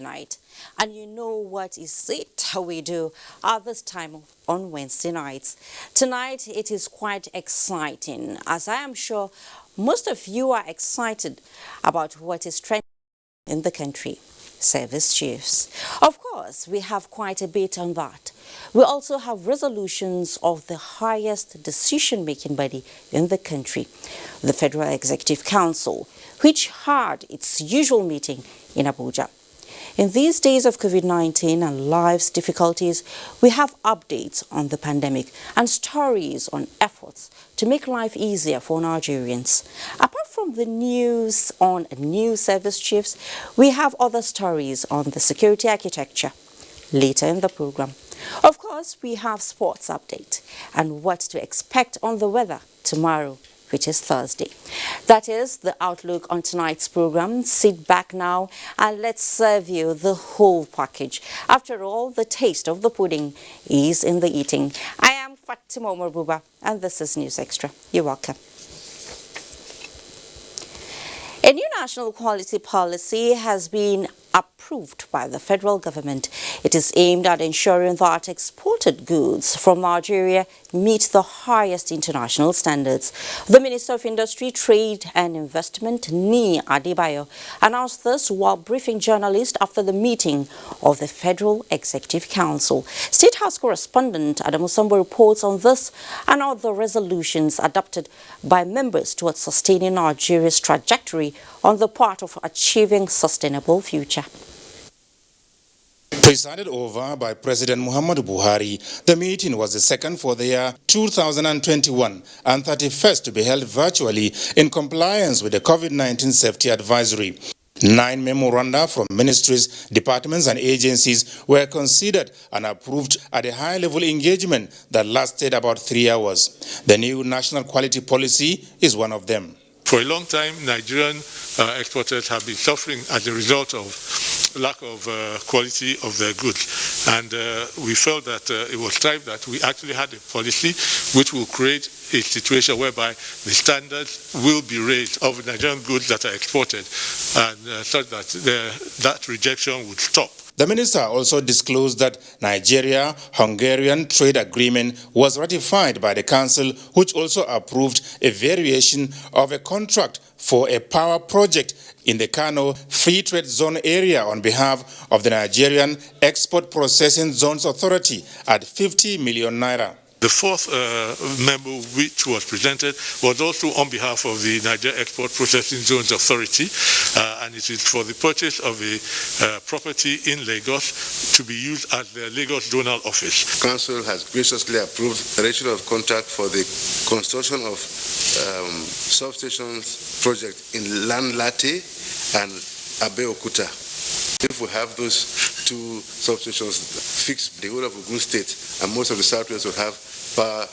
night. And you know what is it we do at this time on Wednesday nights. Tonight it is quite exciting, as I am sure most of you are excited about what is trending in the country. Service chiefs. Of course, we have quite a bit on that. We also have resolutions of the highest decision-making body in the country, the Federal Executive Council, which had its usual meeting in Abuja. In these days of COVID-19 and life's difficulties, we have updates on the pandemic and stories on efforts to make life easier for Nigerians. Apart from the news on new service chiefs, we have other stories on the security architecture later in the program. Of course, we have sports update and what to expect on the weather tomorrow, which is Thursday. That is the outlook on tonight's program. Sit back now and let's serve you the whole package. After all, the taste of the pudding is in the eating. I am Fatima Buba, and this is News Extra. You're welcome. A new national quality policy has been approved by the federal government. It is aimed at ensuring that exported goods from Nigeria meet the highest international standards. The Minister of Industry, Trade and Investment, Ni Adebayo, announced this while briefing journalists after the meeting of the Federal Executive Council. State House correspondent Adamu Sambo reports on this and other resolutions adopted by members towards sustaining Nigeria's trajectory on the path of achieving sustainable future. Presided over by President Muhammadu Buhari, the meeting was the second for the year 2021 and 31st to be held virtually in compliance with the COVID-19 safety advisory. 9 memoranda from ministries, departments and agencies were considered and approved at a high-level engagement that lasted about 3 hours. The new national quality policy is one of them. For a long time, Nigerian exporters have been suffering as a result of lack of quality of their goods. And we felt that it was time that we actually had a policy which will create a situation whereby the standards will be raised of Nigerian goods that are exported, and such that that rejection would stop. The minister also disclosed that Nigeria-Hungarian trade agreement was ratified by the council, which also approved a variation of a contract for a power project in the Kano Free Trade Zone area on behalf of the Nigerian Export Processing Zones Authority at 50 million naira. The fourth memo which was presented was also on behalf of the Nigeria Export Processing Zones Authority, and it is for the purchase of a property in Lagos to be used as the Lagos Zonal Office. Council has graciously approved the ratio of contract for the construction of substations project in Lanlate and Abeokuta. If we have those two substations fixed, the whole of Ogun State and most of the Southwest will have power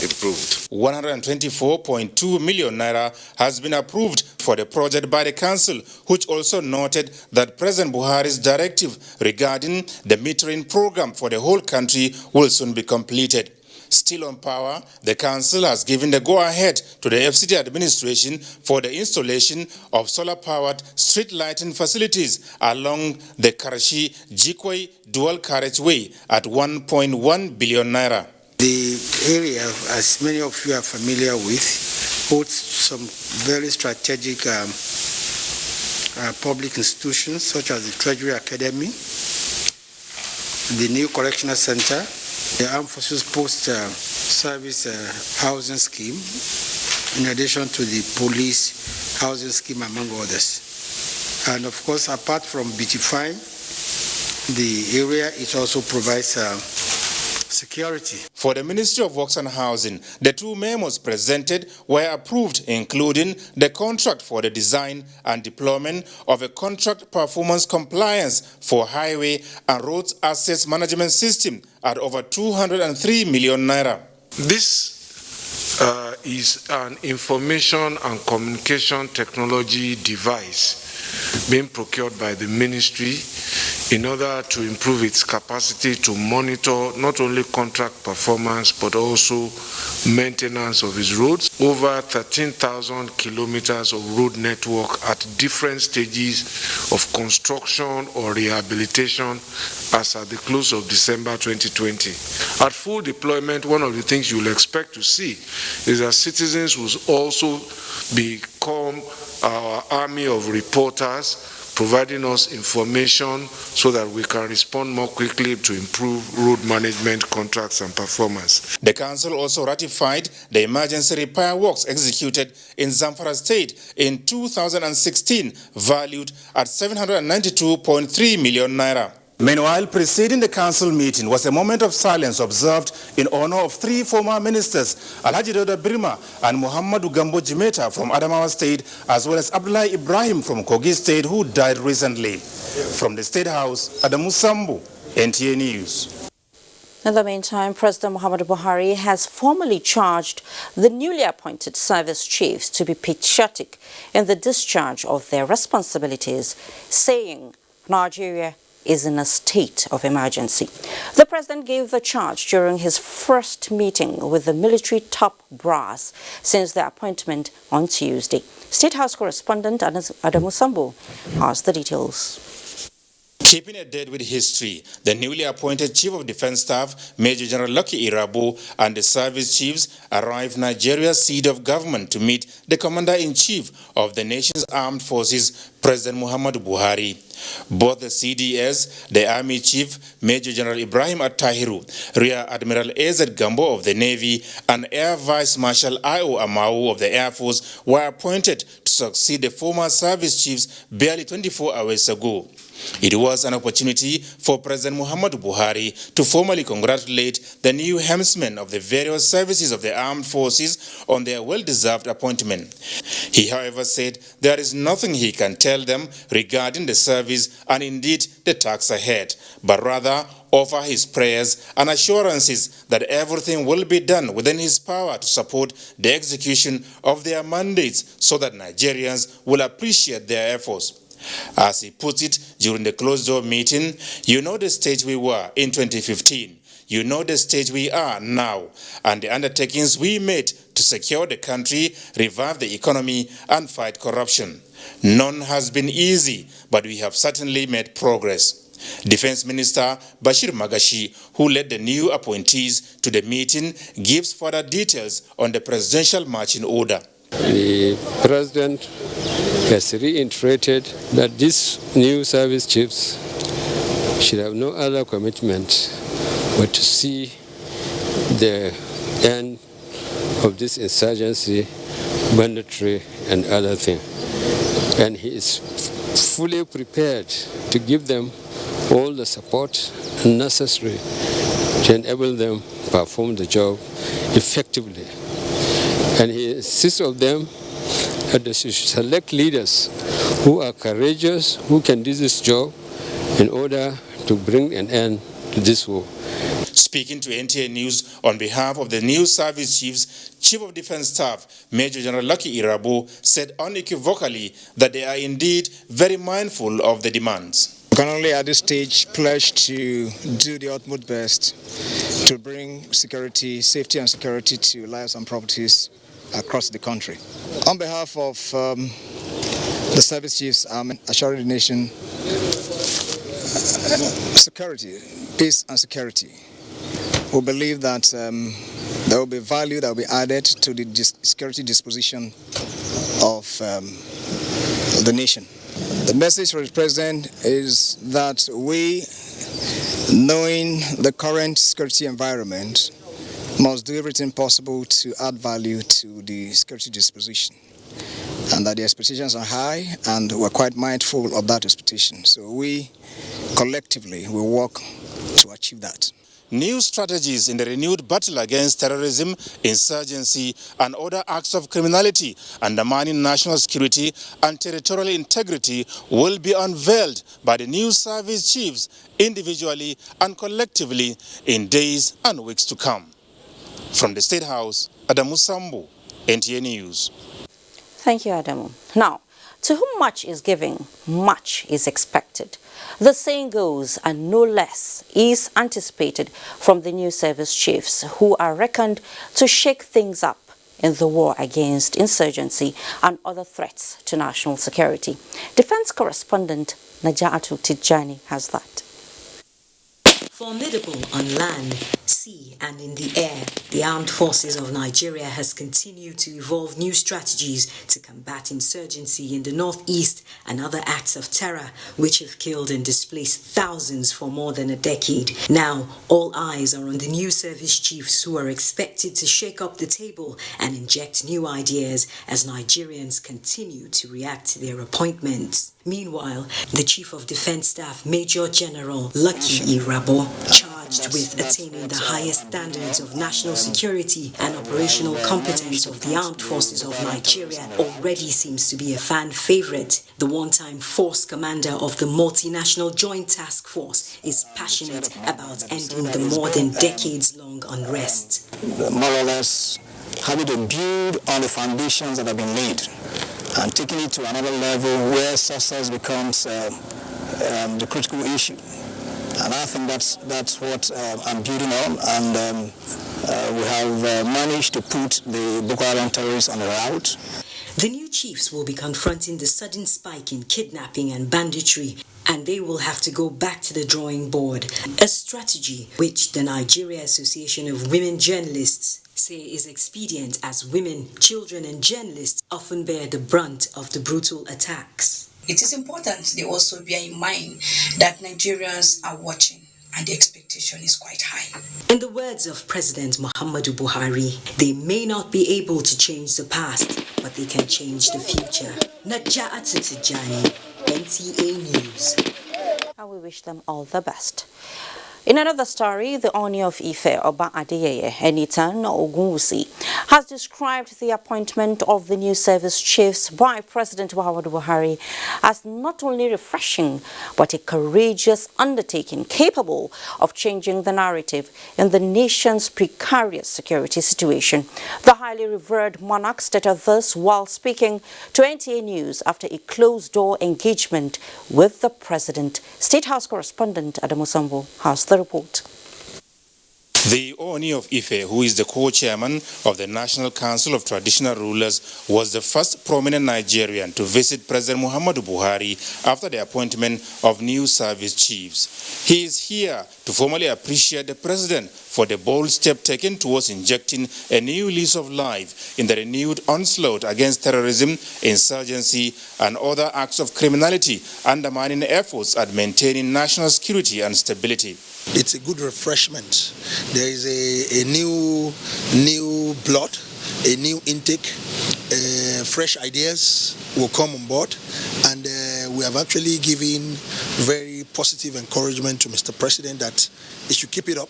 improved. 124.2 million naira has been approved for the project by the council, which also noted that President Buhari's directive regarding the metering program for the whole country will soon be completed. Still on power, the council has given the go-ahead to the FCT administration for the installation of solar-powered street lighting facilities along the Karachi-Jikoi dual carriageway at 1.1 billion naira. The area, as many of you are familiar with, holds some very strategic public institutions such as the Treasury Academy, the new Correctional Center, the Armed Forces Post Service Housing Scheme, in addition to the Police Housing Scheme, among others. And of course, apart from beautifying the area, it also provides security. For the Ministry of Works and Housing, the 2 memos presented were approved, including the contract for the design and deployment of a contract performance compliance for highway and roads assets management system at over 203 million naira. This is an information and communication technology device being procured by the ministry in order to improve its capacity to monitor not only contract performance but also maintenance of its roads. Over 13,000 kilometers of road network at different stages of construction or rehabilitation as at the close of December 2020. At full deployment, one of the things you will expect to see is that citizens will also become our army of reporters, providing us information so that we can respond more quickly to improve road management contracts and performance. The council also ratified the emergency repair works executed in Zamfara State in 2016, valued at 792.3 million naira. Meanwhile, preceding the council meeting was a moment of silence observed in honor of three former ministers, Alhaji Dauda Birma and Muhammadu Gambo Jimeta from Adamawa State, as well as Abdullah Ibrahim from Kogi State, who died recently. From the State House, Adamu Sambu, NTA News. In the meantime, President Muhammadu Buhari has formally charged the newly appointed service chiefs to be patriotic in the discharge of their responsibilities, saying Nigeria is in a state of emergency. The president gave the charge during his first meeting with the military top brass since their appointment on Tuesday. State House correspondent Adamu Sambu has the details. Keeping a date with history, the newly appointed Chief of Defense Staff, Major General Lucky Irabo, and the service chiefs arrived Nigeria's seat of government to meet the Commander-in-Chief of the nation's armed forces, President Muhammadu Buhari. Both the CDS, the Army Chief, Major General Ibrahim Attahiru, Rear Admiral A.Z. Gambo of the Navy, and Air Vice Marshal I.O. Amau of the Air Force were appointed to succeed the former service chiefs barely 24 hours ago. It was an opportunity for President Muhammadu Buhari to formally congratulate the new helmsmen of the various services of the armed forces on their well-deserved appointment. He, however, said there is nothing he can tell them regarding the service and indeed the task ahead, but rather offer his prayers and assurances that everything will be done within his power to support the execution of their mandates so that Nigerians will appreciate their efforts. As he put it during the closed-door meeting, you know the stage we were in 2015. You know the stage we are now, and the undertakings we made to secure the country, revive the economy, and fight corruption. None has been easy, but we have certainly made progress. Defense Minister Bashir Magashi, who led the new appointees to the meeting, gives further details on the presidential marching order. The President has reiterated that these new service chiefs should have no other commitment but to see the end of this insurgency, banditry, and other things. And he is fully prepared to give them all the support necessary to enable them to perform the job effectively. And he insists of them that they should select leaders who are courageous, who can do this job in order to bring an end to this war. Speaking to NTA News on behalf of the new service chiefs, Chief of Defense Staff, Major General Lucky Irabo, said unequivocally that they are indeed very mindful of the demands. We can only at this stage pledge to do the utmost best to bring security, safety and security to lives and properties across the country. On behalf of the service chiefs, I'm assuring the nation security, peace and security. We believe that there will be value that will be added to the security disposition of the nation. The message for the President is that we, knowing the current security environment, must do everything possible to add value to the security disposition, and that the expectations are high, and we're quite mindful of that expectation. So we collectively will work to achieve that. New strategies in the renewed battle against terrorism, insurgency, and other acts of criminality undermining national security and territorial integrity will be unveiled by the new service chiefs individually and collectively in days and weeks to come. From the State House, Adamu Sambu, NTA News. Thank you, Adamu. Now, to whom much is given, much is expected. The saying goes, and no less is anticipated from the new service chiefs, who are reckoned to shake things up in the war against insurgency and other threats to national security. Defense correspondent Najatu Tijani has that. Formidable on land, sea and in the air, the armed forces of Nigeria has continued to evolve new strategies to combat insurgency in the northeast and other acts of terror which have killed and displaced thousands for more than a decade. Now, all eyes are on the new service chiefs who are expected to shake up the table and inject new ideas as Nigerians continue to react to their appointments. Meanwhile, the Chief of Defense Staff, Major General Lucky Irabo, charged with attaining the highest standards of national security and operational competence of the armed forces of Nigeria, already seems to be a fan favorite. The one-time force commander of the multinational Joint Task Force is passionate about ending the more than decades-long unrest. More or less, having to build on the foundations that have been laid and taking it to another level where success becomes the critical issue. And I think that's what I'm building on, and we have managed to put the Boko Haram terrorists on the route. The new chiefs will be confronting the sudden spike in kidnapping and banditry, and they will have to go back to the drawing board, a strategy which the Nigeria Association of Women Journalists say is expedient, as women, children and journalists often bear the brunt of the brutal attacks. It is important they also bear in mind that Nigerians are watching and the expectation is quite high. In the words of President Muhammadu Buhari, they may not be able to change the past, but they can change the future. Najatu Tijani, NTA News. And we wish them all the best. In another story, the Oni of Ife, Oba Adeyeye Enitan Ogunwusi, has described the appointment of the new service chiefs by President Muhammadu Buhari as not only refreshing, but a courageous undertaking capable of changing the narrative in the nation's precarious security situation. The highly revered monarch stated this while speaking to NTA News after a closed-door engagement with the president. State House correspondent Adamu Sambo has the report. The Oni of Ife, who is the co-chairman of the National Council of Traditional Rulers, was the first prominent Nigerian to visit President Muhammadu Buhari after the appointment of new service chiefs. He is here to formally appreciate the president for the bold step taken towards injecting a new lease of life in the renewed onslaught against terrorism, insurgency, and other acts of criminality, undermining efforts at maintaining national security and stability. It's a good refreshment. There is a new blood, a new intake, fresh ideas will come on board, and we have actually given very positive encouragement to Mr. President that he should keep it up.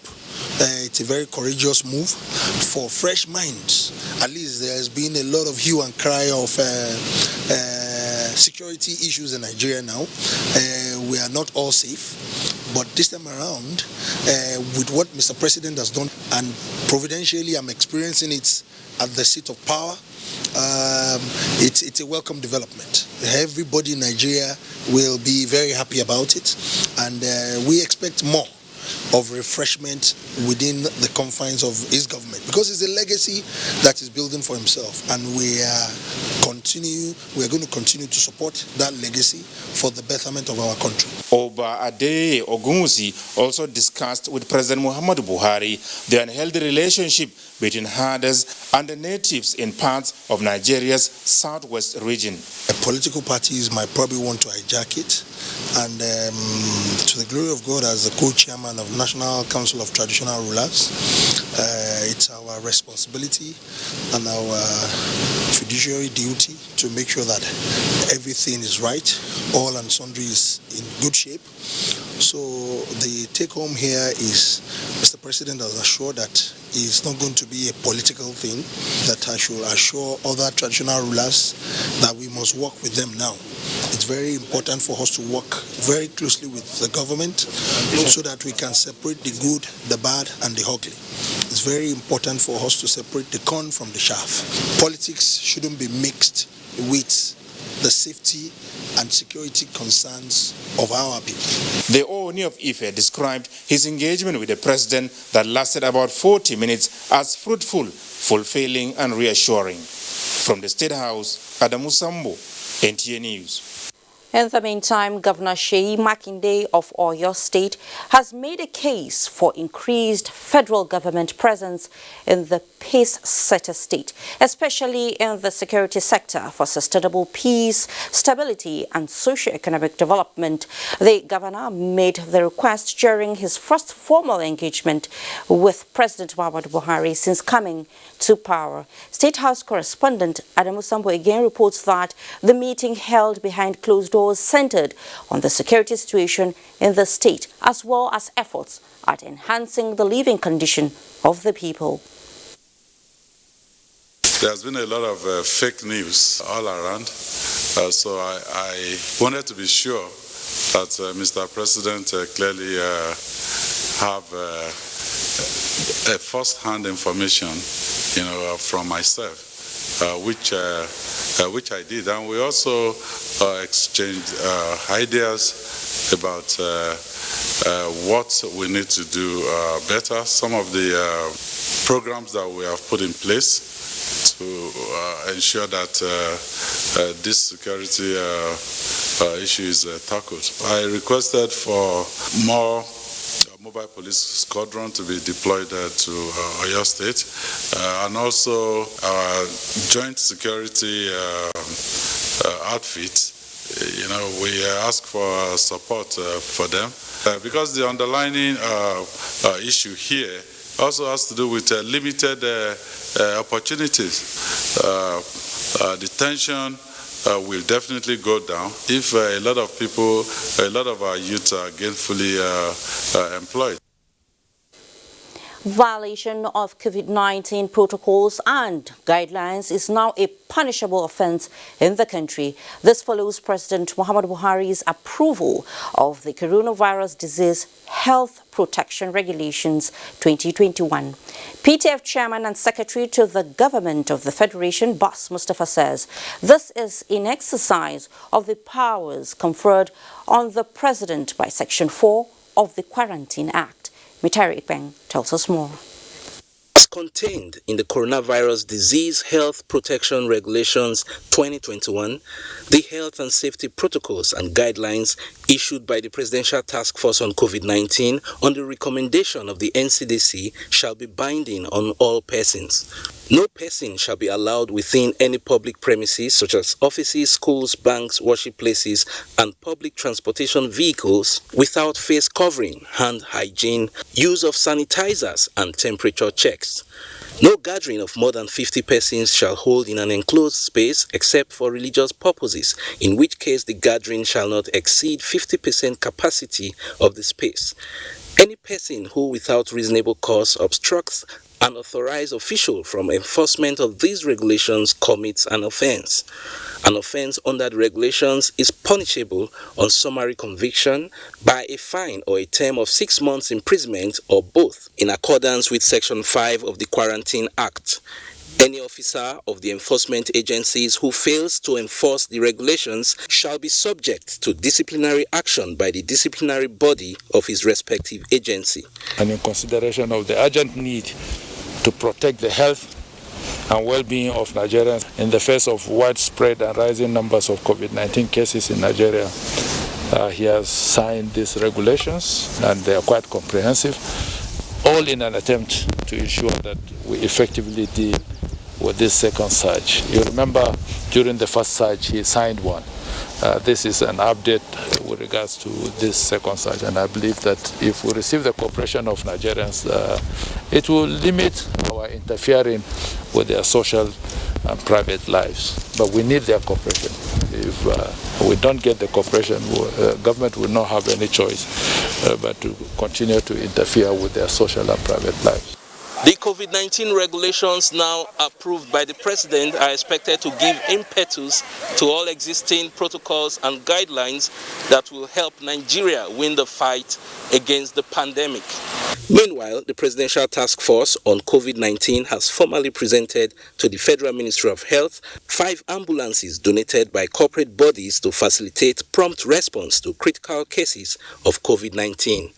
It's a very courageous move for fresh minds. At least there has been a lot of hue and cry of security issues in Nigeria now. We are not all safe. But this time around, with what Mr. President has done, and providentially I'm experiencing it at the seat of power, it's a welcome development. Everybody in Nigeria will be very happy about it, and we expect more of refreshment within the confines of his government, because it's a legacy that he's building for himself, and we are going to continue to support that legacy for the betterment of our country. Oba Adeyeye Ogunwusi also discussed with President Muhammadu Buhari the unhealthy relationship between herders and the natives in parts of Nigeria's southwest region. Political parties might probably want to hijack it, and to the glory of God, as the co-chairman of National Council of Traditional Rulers, it's our responsibility and our fiduciary duty to make sure that everything is right, all and sundry is in good shape. So the take-home here is Mr. President has assured that it's not going to be a political thing, that I should assure other traditional rulers that we must work with them now. It's very important for us to work very closely with the government so that we can separate the good, the bad, and the ugly. It's very important for us to separate the corn from the chaff. Politics shouldn't be mixed with the safety and security concerns of our people. The Ooni of Ife described his engagement with the president that lasted about 40 minutes as fruitful, fulfilling and reassuring. From the State House, Adamu Sambo, NTA News. In the meantime, Governor Seyi Makinde of Oyo State has made a case for increased federal government presence in the pace-setter state, especially in the security sector for sustainable peace, stability and socio-economic development. The governor made the request during his first formal engagement with President Muhammadu Buhari since coming to power. State House correspondent Adamu Sambo again reports that the meeting held behind closed doors centered on the security situation in the state, as well as efforts at enhancing the living condition of the people. There's been a lot of fake news all around, so I wanted to be sure that Mr. President clearly have a first-hand information, from myself. Which I did, and we also exchanged ideas about what we need to do better. Some of the programs that we have put in place to ensure that this security issue is tackled. I requested for more mobile police squadron to be deployed to Oyo State, and also our joint security outfit. We ask for support for them because the underlying issue here also has to do with limited opportunities. The tension will definitely go down if a lot of our youth are gainfully employed. Violation of COVID-19 protocols and guidelines is now a punishable offense in the country. This follows President Muhammadu Buhari's approval of the Coronavirus Disease Health Protection Regulations 2021. PTF Chairman and Secretary to the Government of the Federation, Boss Mustafa, says this is in exercise of the powers conferred on the President by Section 4 of the Quarantine Act. Mitari Ipeng tells us more. As contained in the Coronavirus Disease Health Protection Regulations 2021, the health and safety protocols and guidelines issued by the Presidential Task Force on COVID-19 on the recommendation of the NCDC shall be binding on all persons. No person shall be allowed within any public premises such as offices, schools, banks, worship places, and public transportation vehicles without face covering, hand hygiene, use of sanitizers, and temperature checks. No gathering of more than 50 persons shall hold in an enclosed space except for religious purposes, in which case the gathering shall not exceed 50% capacity of the space. Any person who without reasonable cause obstructs an authorized official from enforcement of these regulations commits an offense. An offense under the regulations is punishable on summary conviction by a fine or a term of 6 months imprisonment or both, in accordance with Section 5 of the Quarantine Act. Any officer of the enforcement agencies who fails to enforce the regulations shall be subject to disciplinary action by the disciplinary body of his respective agency. And in consideration of the urgent need to protect the health and well-being of Nigerians in the face of widespread and rising numbers of COVID-19 cases in Nigeria, he has signed these regulations, and they are quite comprehensive, all in an attempt to ensure that we effectively deal with this second surge. You remember during the first surge he signed one. This is an update with regards to this second surge, and I believe that if we receive the cooperation of Nigerians, it will limit our interfering with their social and private lives. But we need their cooperation. If we don't get the cooperation, government will not have any choice but to continue to interfere with their social and private lives. The COVID-19 regulations now approved by the President are expected to give impetus to all existing protocols and guidelines that will help Nigeria win the fight against the pandemic. Meanwhile, the Presidential Task Force on COVID-19 has formally presented to the Federal Ministry of Health 5 ambulances donated by corporate bodies to facilitate prompt response to critical cases of COVID-19.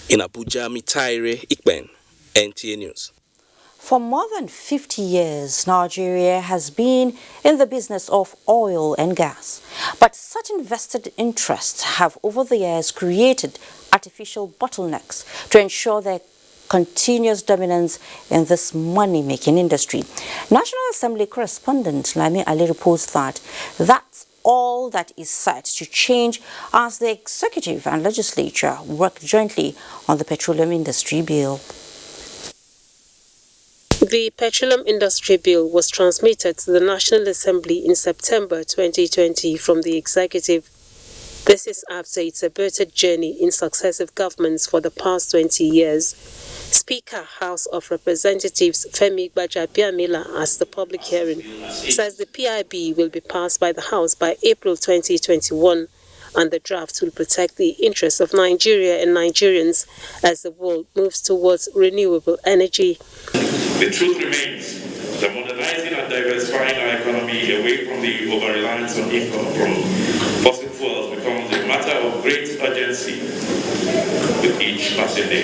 In Abuja, Mitaire Ikben, NTA News. For more than 50 years, Nigeria has been in the business of oil and gas. But certain vested interests have over the years created artificial bottlenecks to ensure their continuous dominance in this money-making industry. National Assembly correspondent Lami Ali reports that that's all that is set to change as the executive and legislature work jointly on the petroleum industry bill. The Petroleum Industry Bill was transmitted to the National Assembly in September 2020 from the executive. This is after its aborted journey in successive governments for the past 20 years. Speaker House of Representatives Femi Gbajabiamila at the public hearing says the PIB will be passed by the House by April 2021 and the draft will protect the interests of Nigeria and Nigerians as the world moves towards renewable energy. The truth remains that modernizing and diversifying our economy away from the over-reliance on income from fossil fuels becomes a matter of great urgency with each passing day.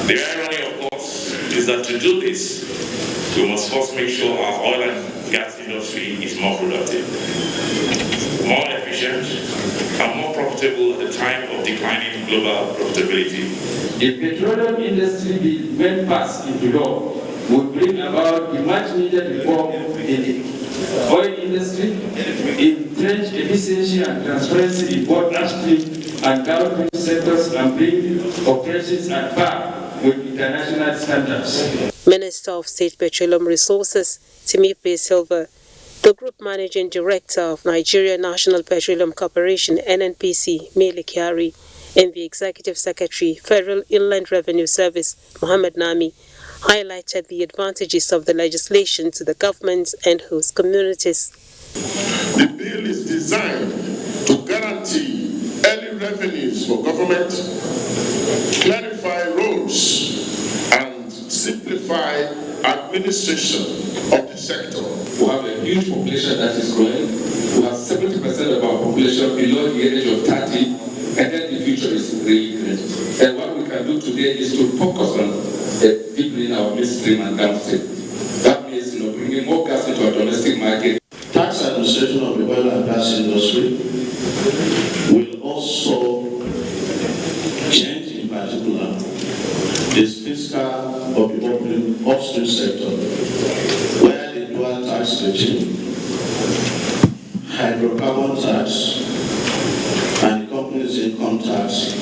The irony, of course, is that to do this, we must first make sure our oil and gas industry is more productive, more efficient, and more profitable at a time of declining global profitability. The petroleum industry bill, when passed into law, would bring about the much needed reform in the oil industry, entrench efficiency and transparency in both upstream and downstream sectors, and bring operations at par with international standards. Minister of State Petroleum Resources, Timipe Silva, the Group Managing Director of Nigerian National Petroleum Corporation, NNPC, Mele Kyari, and the Executive Secretary, Federal Inland Revenue Service, Mohammed Nami, highlighted the advantages of the legislation to the government and host communities. The bill is designed to guarantee early revenues for government, clarify roles, and simplify administration of the sector. We have a huge population that is growing. We have 70% of our population below the age of 30, and then the future is really great. And what we can do today is to focus on deepening our midstream and downstream. That means bringing more gas into our domestic market. Tax administration of the oil and gas industry will also change, in particular, this fiscal of the upstream sector, where the dual tax regime, hydrocarbon tax, and the company's income tax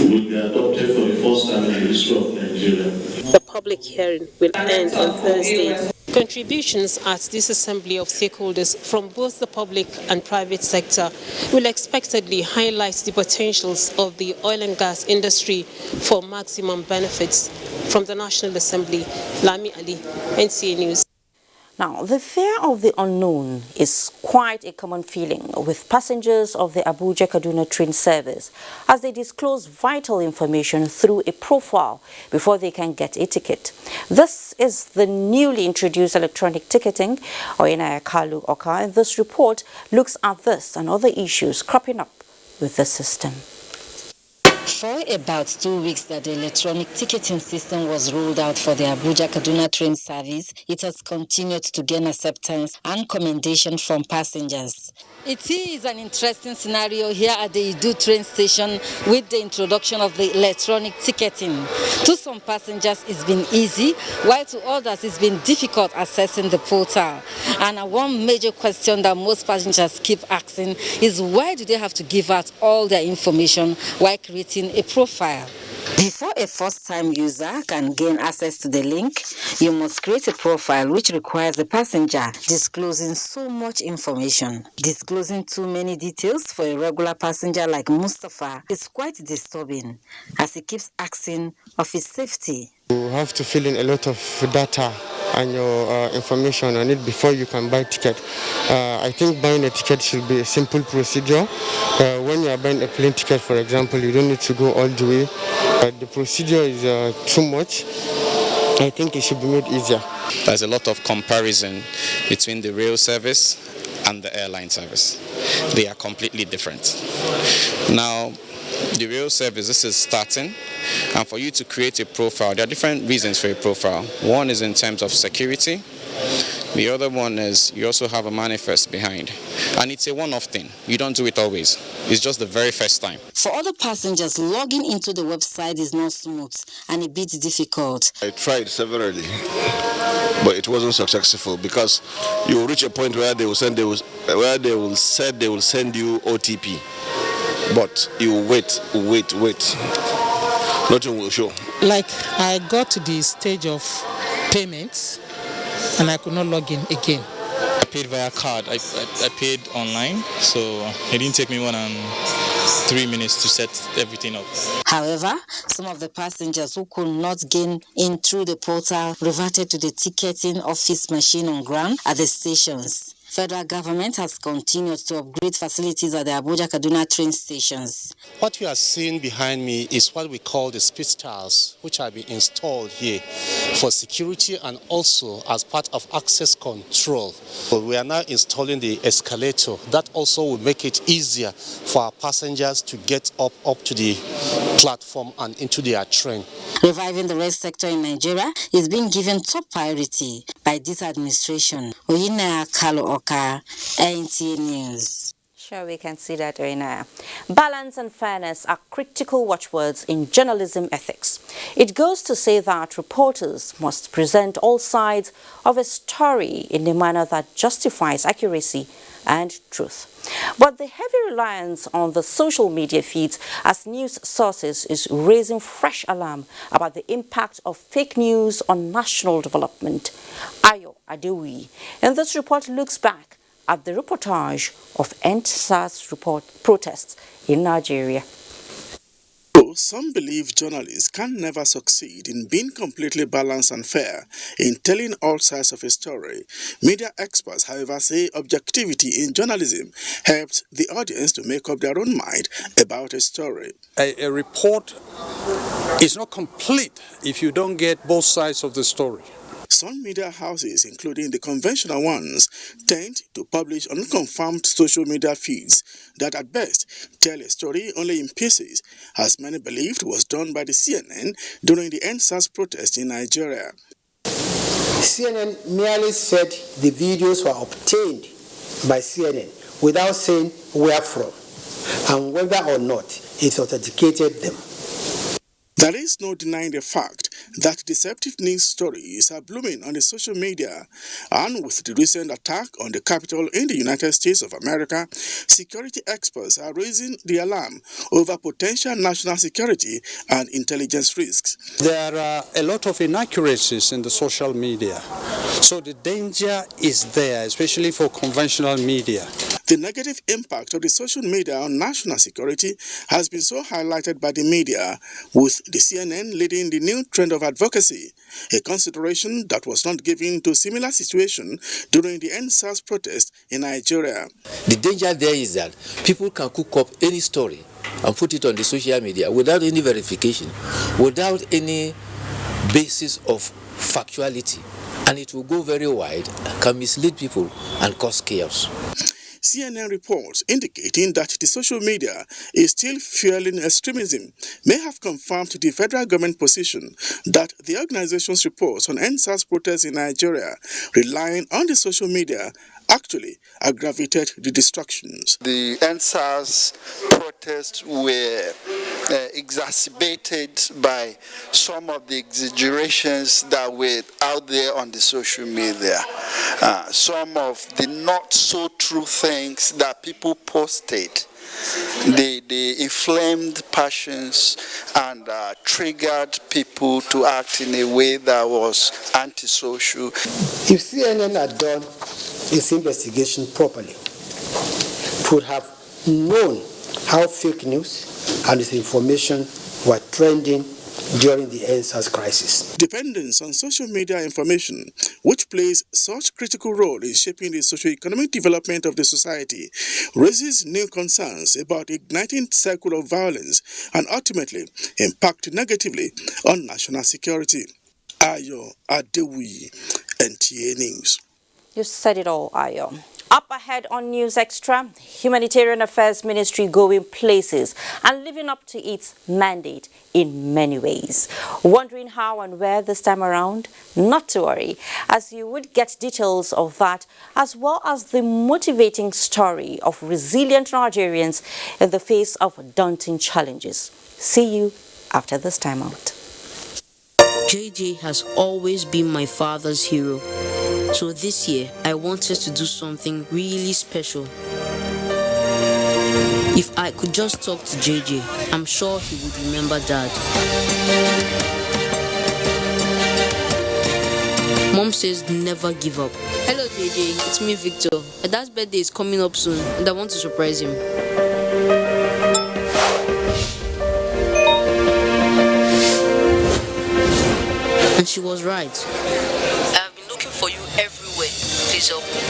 will be adopted for the first time in the history of Nigeria. The public hearing will end on Thursday. Contributions at this assembly of stakeholders from both the public and private sector will expectedly highlight the potentials of the oil and gas industry for maximum benefits. From the National Assembly, Lami Ali, NTA News. Now, the fear of the unknown is quite a common feeling with passengers of the Abuja-Kaduna train service as they disclose vital information through a profile before they can get a ticket. This is the newly introduced electronic ticketing, or Kalu Oka, and this report looks at this and other issues cropping up with the system. For about 2 weeks that the electronic ticketing system was rolled out for the Abuja-Kaduna train service, it has continued to gain acceptance and commendation from passengers. It is an interesting scenario here at the Idu train station with the introduction of the electronic ticketing. To some passengers it's been easy, while to others it's been difficult accessing the portal. And one major question that most passengers keep asking is why do they have to give out all their information while creating a profile? Before a first-time user can gain access to the link, you must create a profile which requires the passenger disclosing so much information. Disclosing too many details for a regular passenger like Mustafa is quite disturbing as he keeps asking of his safety. You have to fill in a lot of data and your information on it before you can buy ticket. I think buying a ticket should be a simple procedure. When you are buying a plane ticket, for example, you don't need to go all the way. The procedure is too much. I think it should be made easier. There's a lot of comparison between the rail service and the airline service. They are completely different. Now, the rail service, this is starting, and for you to create a profile, there are different reasons for a profile. One is in terms of security. The other one is you also have a manifest behind. And it's a one-off thing. You don't do it always. It's just the very first time. For other passengers, logging into the website is not smooth and a bit difficult. I tried severally, but it wasn't successful because you will reach a point where they will send you OTP. But you wait. Nothing will show. Like I got to the stage of payments and I could not log in again. I paid via card. I paid online, so it didn't take me more than 3 minutes to set everything up. However, some of the passengers who could not gain in through the portal reverted to the ticketing office machine on ground at the stations. Federal government has continued to upgrade facilities at the Abuja Kaduna train stations. What you are seeing behind me is what we call the speed stars, which have been installed here for security and also as part of access control. So we are now installing the escalator. That also will make it easier for our passengers to get up to the platform and into their train. Reviving the rail sector in Nigeria is being given top priority by this administration. Oyina Kalo Oka, NTA News. Sure, we can see that, Reina. Balance and fairness are critical watchwords in journalism ethics. It goes to say that reporters must present all sides of a story in a manner that justifies accuracy and truth. But the heavy reliance on the social media feeds as news sources is raising fresh alarm about the impact of fake news on national development. Ayo Adewi in this report looks back at the reportage of NTSA's protests in Nigeria. Some believe journalists can never succeed in being completely balanced and fair in telling all sides of a story. Media experts, however, say objectivity in journalism helps the audience to make up their own mind about a story. A report is not complete if you don't get both sides of the story. Some media houses, including the conventional ones, tend to publish unconfirmed social media feeds that at best tell a story only in pieces, as many believed was done by the CNN during the NSAS protest in Nigeria. CNN merely said the videos were obtained by CNN without saying where from and whether or not it authenticated them. There is no denying the fact that deceptive news stories are blooming on the social media, and with the recent attack on the Capitol in the United States of America, security experts are raising the alarm over potential national security and intelligence risks. There are a lot of inaccuracies in the social media, so the danger is there, especially for conventional media. The negative impact of the social media on national security has been so highlighted by the media, with the CNN leading the new trend of advocacy, a consideration that was not given to similar situation during the NSAS protest in Nigeria. The danger there is that people can cook up any story and put it on the social media without any verification, without any basis of factuality, and it will go very wide, can mislead people and cause chaos. CNN reports indicating that the social media is still fueling extremism may have confirmed the federal government position that the organization's reports on NSAS protests in Nigeria relying on the social media actually aggravated the distractions. The NSAS protests were exacerbated by some of the exaggerations that were out there on the social media. Some of the not so true things that people posted. They inflamed passions and triggered people to act in a way that was antisocial. If CNN had done its investigation properly, it would have known how fake news and disinformation were trending during the EndSARS crisis. Dependence on social media information, which plays such critical role in shaping the socio-economic development of the society, raises new concerns about igniting cycle of violence and ultimately impact negatively on national security. Ayo Adewuyi, NTA News. You said it all, Ayo. Up ahead on News Extra, Humanitarian Affairs Ministry going places and living up to its mandate in many ways. Wondering how and where this time around? Not to worry, as you would get details of that as well as the motivating story of resilient Nigerians in the face of daunting challenges. See you after this time out. JJ has always been my father's hero. So this year, I wanted to do something really special. If I could just talk to JJ, I'm sure he would remember Dad. Mom says never give up. Hello JJ, it's me Victor. My dad's birthday is coming up soon and I want to surprise him. And she was right. I've been looking for you everywhere. Please help me.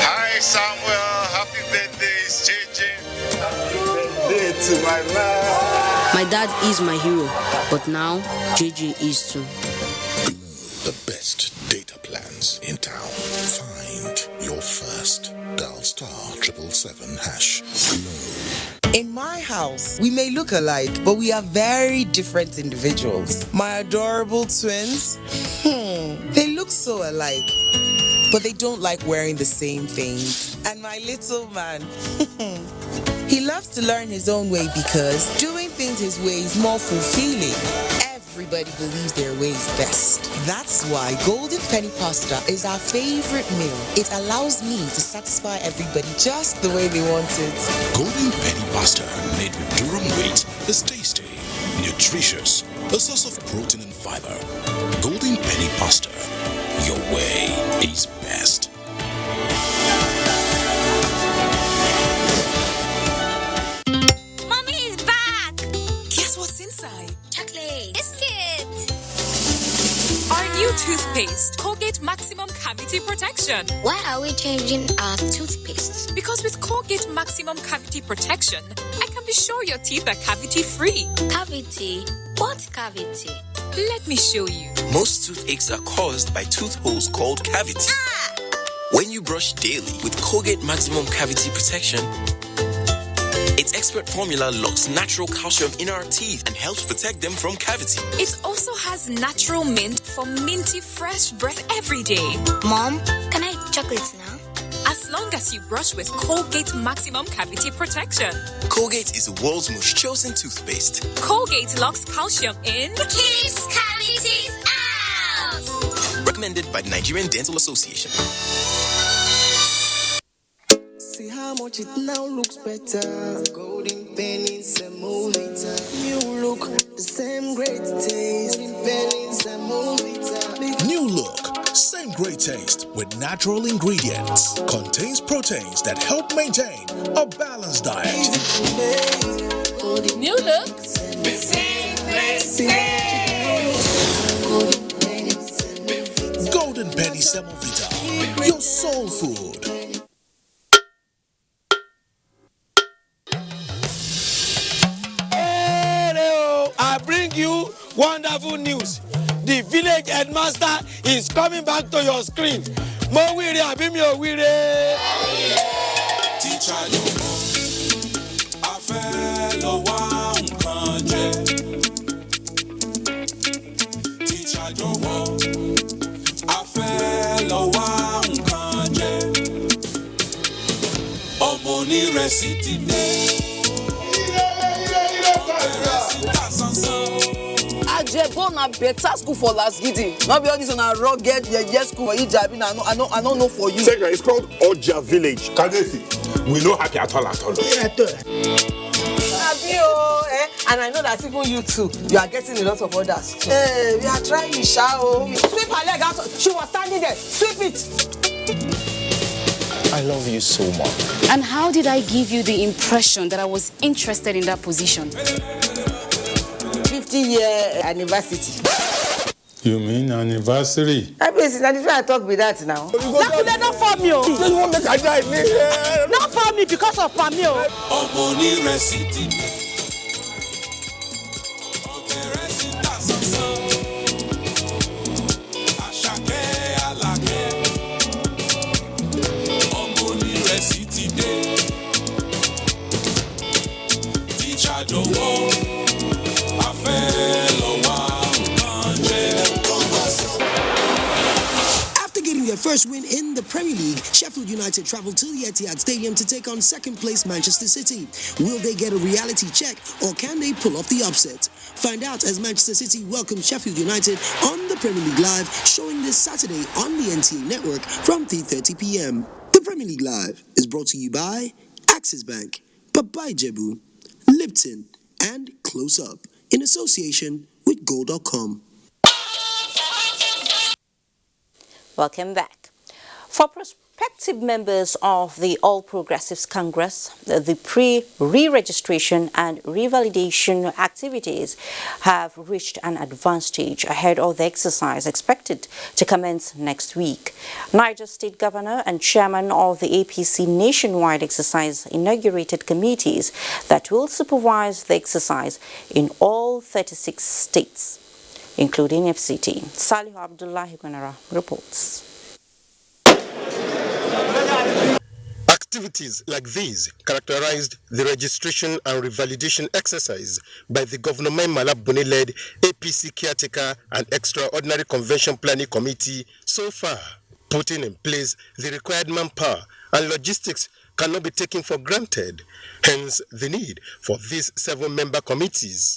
Hi Samuel, happy birthday, it's JJ. Happy birthday to my man. My dad is my hero, but now JJ is too. The best data plans in town. Find your first. Dial *777#. In my house, we may look alike, but we are very different individuals. My adorable twins, they look so alike, but they don't like wearing the same things. And my little man, he loves to learn his own way because doing things his way is more fulfilling. Everybody believes their way is best. That's why Golden Penny Pasta is our favorite meal. It allows me to satisfy everybody just the way they want it. Golden Penny Pasta, made with durum wheat, is tasty, nutritious, a source of protein and fiber. Golden Penny Pasta, your way is best. Mommy is back! Guess what's inside? Chocolate. Biscuit. Our new toothpaste, Colgate Maximum Cavity Protection. Why are we changing our toothpaste? Because with Colgate Maximum Cavity Protection, I can be sure your teeth are cavity-free. Cavity? What cavity? Let me show you. Most toothaches are caused by tooth holes called cavities. When you brush daily with Colgate Maximum Cavity Protection, its expert formula locks natural calcium in our teeth and helps protect them from cavity. It also has natural mint for minty fresh breath every day. Mom, can I eat chocolates now? As long as you brush with Colgate Maximum Cavity Protection. Colgate is the world's most chosen toothpaste. Colgate locks calcium in. Keeps cavities out! Recommended by the Nigerian Dental Association. See how much it now looks better. Golden pennies and movita. New look, the same great taste. Golden pennies and movita. New look, same great taste with natural ingredients. Contains proteins that help maintain a balanced diet. New look, same great taste. Golden Penny Semovita, your soul food. I bring you wonderful news. The village headmaster is coming back to your screen. Mo wire abi mi o wire. Teacher yo, a fẹ́ lọ wá nǹkan jẹ. Teacher jọ̀wọ́, a fẹ́ lọ wá nǹkan jẹ. Ọmọ onírẹsì ti dé. Ajebo na better school for last gidi. Not be all this on a rugged school for Ijabi. I don't know for you. It's called Oja Village. Kadesi. We no happy at all. And I know that even you too, you are getting a lot of orders too. Hey, we are trying, Shao. Sweep her leg out. She was standing there. Sweep it. I I love you so much. And how did I give you the impression that I was interested in that position? 50-year anniversary. You mean anniversary? I mean, I talk with that now. Not for me. Not for me because of Pamio. After getting their first win in the Premier League, Sheffield United travelled to the Etihad Stadium to take on second-place Manchester City. Will they get a reality check, or can they pull off the upset? Find out as Manchester City welcomes Sheffield United on the Premier League Live, showing this Saturday on the NTA network from 3:30 p.m. The Premier League Live is brought to you by Axis Bank, Babai Jebu, Lipton, and Close Up, in association with Go.com. Welcome back. For prospective members of the All Progressives Congress, the re-registration and revalidation activities have reached an advanced stage ahead of the exercise expected to commence next week. Niger State Governor and Chairman of the APC nationwide exercise inaugurated committees that will supervise the exercise in all 36 states, including FCT. Salih Abdullahi Gwanara reports. Activities like these characterized the registration and revalidation exercise by the Governor Mala Buni-led APC Caretaker and Extraordinary Convention Planning Committee so far. Putting in place the required manpower and logistics cannot be taken for granted, hence the need for these 7-member committees.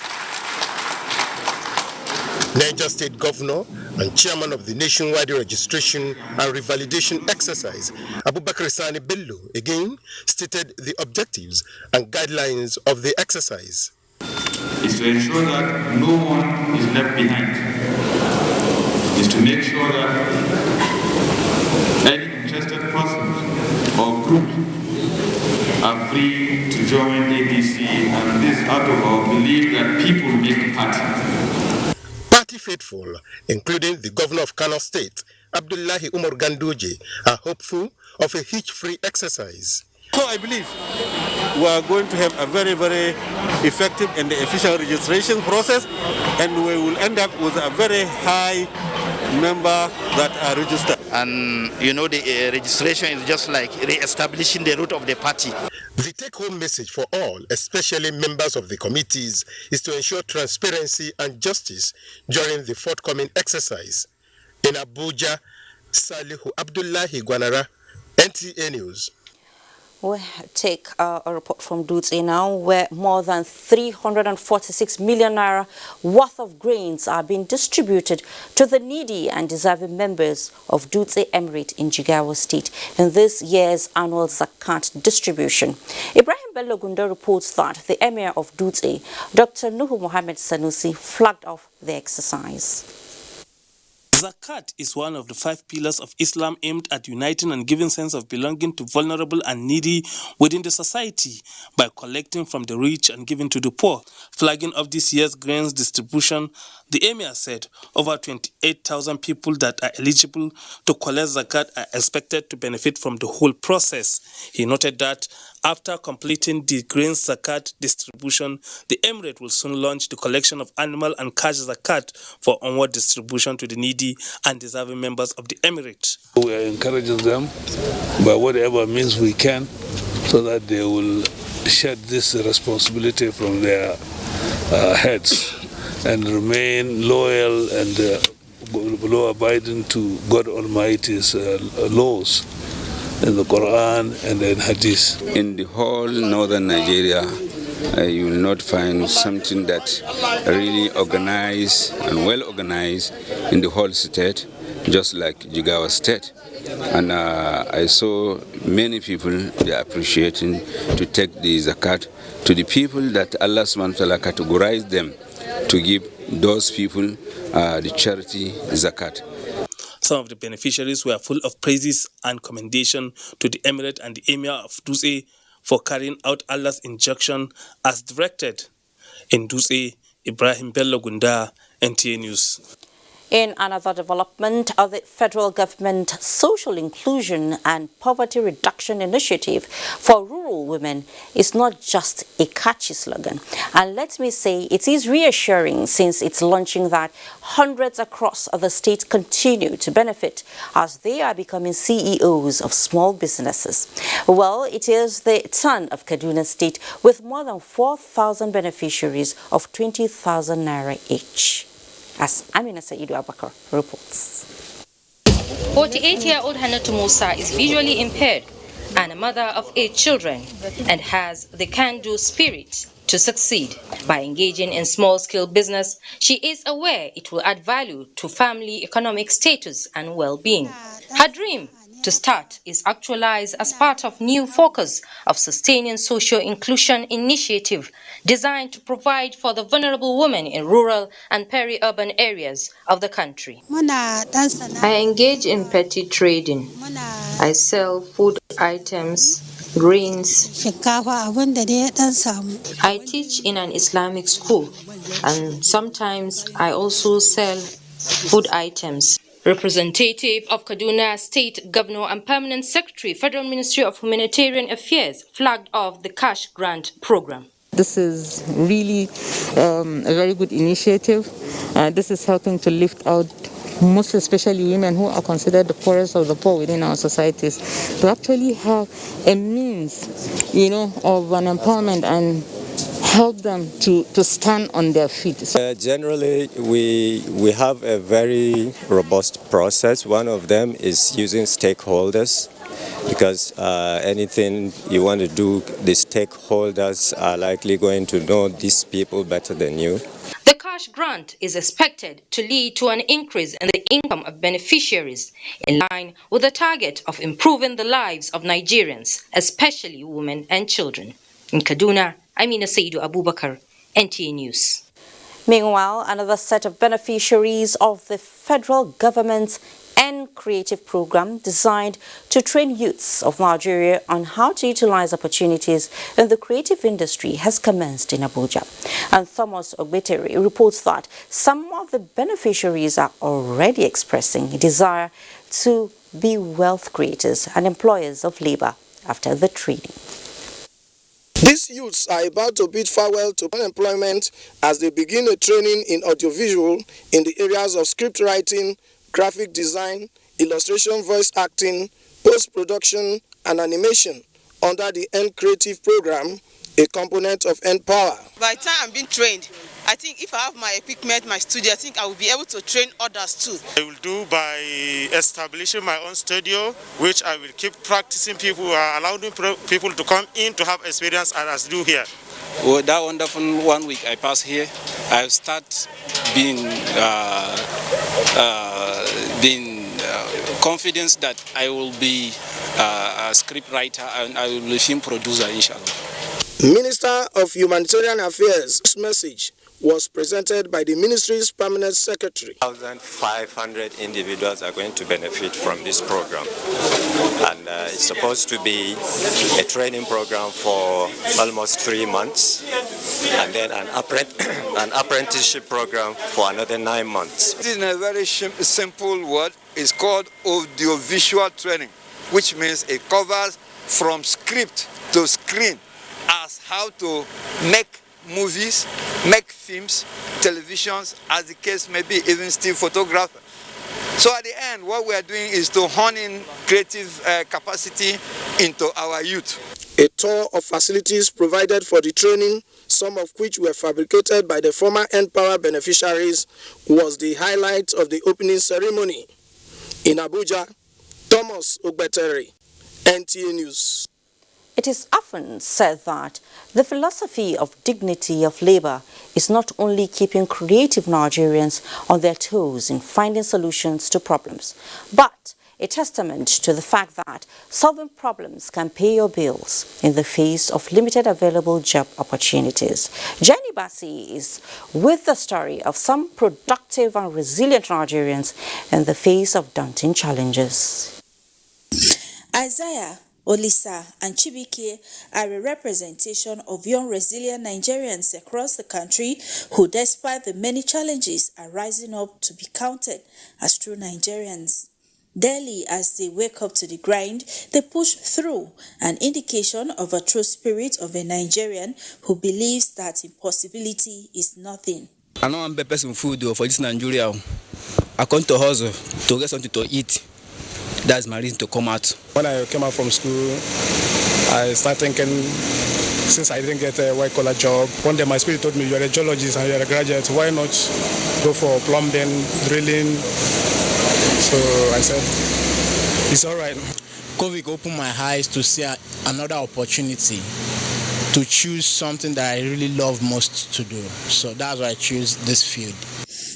Niger State Governor and Chairman of the nationwide registration and revalidation exercise, Abubakar Sani Bello, again stated the objectives and guidelines of the exercise. Is to ensure that no one is left behind. Is to make sure that any interested person or group are free to join APC, and this out of our belief that people make the party. Party faithful, including the Governor of Kano State, Abdullahi Umar Ganduje, are hopeful of a hitch-free exercise. So I believe we are going to have a very, very effective and efficient registration process, and we will end up with a very high number that are registered. And the registration is just like re-establishing the root of the party. The take-home message for all, especially members of the committees, is to ensure transparency and justice during the forthcoming exercise. In Abuja, Salihu Abdullahi Gwanara, NTA News. We take a report from Dutse now, where more than 346 million naira worth of grains are being distributed to the needy and deserving members of Dutse Emirate in Jigawa State in this year's annual Zakat distribution. Ibrahim Bello Gunda reports that the Emir of Dutse, Dr. Nuhu Mohammed Sanusi, flagged off the exercise. Zakat is one of the 5 pillars of Islam aimed at uniting and giving sense of belonging to vulnerable and needy within the society by collecting from the rich and giving to the poor. Flagging of this year's grains distribution, the Emir said over 28,000 people that are eligible to collect Zakat are expected to benefit from the whole process. He noted that after completing the grains Zakat distribution, the Emirate will soon launch the collection of animal and cash Zakat for onward distribution to the needy and deserving members of the Emirate. We are encouraging them by whatever means we can so that they will shed this responsibility from their heads and remain loyal and law-abiding to God Almighty's laws in the Quran and in Hadith. In the whole northern Nigeria, you will not find something that really organized and well organized in the whole state, just like Jigawa State. And I saw many people, they are appreciating to take the Zakat to the people that Allah subhanahu wa ta'ala categorized them to give those people the charity Zakat. Some of the beneficiaries were full of praises and commendation to the Emirate and the Emir of Dutse for carrying out Allah's injunction as directed. In Dutse, Ibrahim Bello Gunda, NTA News. In another development, the federal government Social Inclusion and Poverty Reduction Initiative for Rural Women is not just a catchy slogan. And let me say, it is reassuring since its launching that hundreds across the state continue to benefit as they are becoming CEOs of small businesses. Well, it is the turn of Kaduna State with more than 4,000 beneficiaries of 20,000 naira each. As Amina Saidu Abakar reports. 48-year-old Hannatu Musa is visually impaired and a mother of 8 children and has the can-do spirit to succeed. By engaging in small-scale business, she is aware it will add value to family economic status and well-being. Her dream to start is actualized as part of new focus of sustaining social inclusion initiative designed to provide for the vulnerable women in rural and peri-urban areas of the country. I engage in petty trading. I sell food items, grains. I teach in an Islamic school, and sometimes I also sell food items. Representative of Kaduna State Governor and Permanent Secretary, Federal Ministry of Humanitarian Affairs, flagged off the cash grant program. This is really a very good initiative. This is helping to lift out most especially women who are considered the poorest of the poor within our societies, to actually have a means, of an empowerment and help them to stand on their feet. Generally, we have a very robust process. One of them is using stakeholders, because anything you want to do, the stakeholders are likely going to know these people better than you. The cash grant is expected to lead to an increase in the income of beneficiaries, in line with the target of improving the lives of Nigerians, especially women and children. In Kaduna, Amina Saidu Abubakar, NTA News. Meanwhile, another set of beneficiaries of the federal government's Creative program designed to train youths of Nigeria on how to utilize opportunities in the creative industry has commenced in Abuja. And Thomas Ogbetere reports that some of the beneficiaries are already expressing a desire to be wealth creators and employers of labor after the training. These youths are about to bid farewell to unemployment as they begin a training in audiovisual in the areas of script writing, graphic design, illustration, voice acting, post-production, and animation under the N Creative program, a component of N-Power. By the time I'm being trained, I think if I have my equipment, my studio, I think I will be able to train others too. I will do by establishing my own studio, which I will keep practicing people, allowing people to come in to have experience as I do here. Well, that wonderful 1 week I passed here, I'll start being confident that I will be a script writer and I will be a film producer, inshallah. Minister of Humanitarian Affairs' message was presented by the ministry's permanent secretary. 1,500 individuals are going to benefit from this program, and it's supposed to be a training program for almost 3 months, and then an apprenticeship program for another 9 months. In a very simple word, it's called audiovisual training, which means it covers from script to screen, as how to make movies, make films, televisions, as the case may be, even still photographer. So at the end, what we are doing is to hone in creative capacity into our youth. A tour of facilities provided for the training, some of which were fabricated by the former N-Power beneficiaries, was the highlight of the opening ceremony. In Abuja, Thomas Ogbetere, NTA News. It is often said that the philosophy of dignity of labor is not only keeping creative Nigerians on their toes in finding solutions to problems, but a testament to the fact that solving problems can pay your bills in the face of limited available job opportunities. Jenny Bassi is with the story of some productive and resilient Nigerians in the face of daunting challenges. Isaiah, Olisa, and Chibike are a representation of young resilient Nigerians across the country who, despite the many challenges, are rising up to be counted as true Nigerians. Daily, as they wake up to the grind, they push through, an indication of a true spirit of a Nigerian who believes that impossibility is nothing. I know I'm the person food for this Nigeria. I come to hustle to get something to eat. That's my reason to come out. When I came out from school, I started thinking, since I didn't get a white-collar job, one day my spirit told me, you're a geologist and you're a graduate, why not go for plumbing, drilling? So I said, it's all right. COVID opened my eyes to see another opportunity to choose something that I really love most to do. So that's why I choose this field.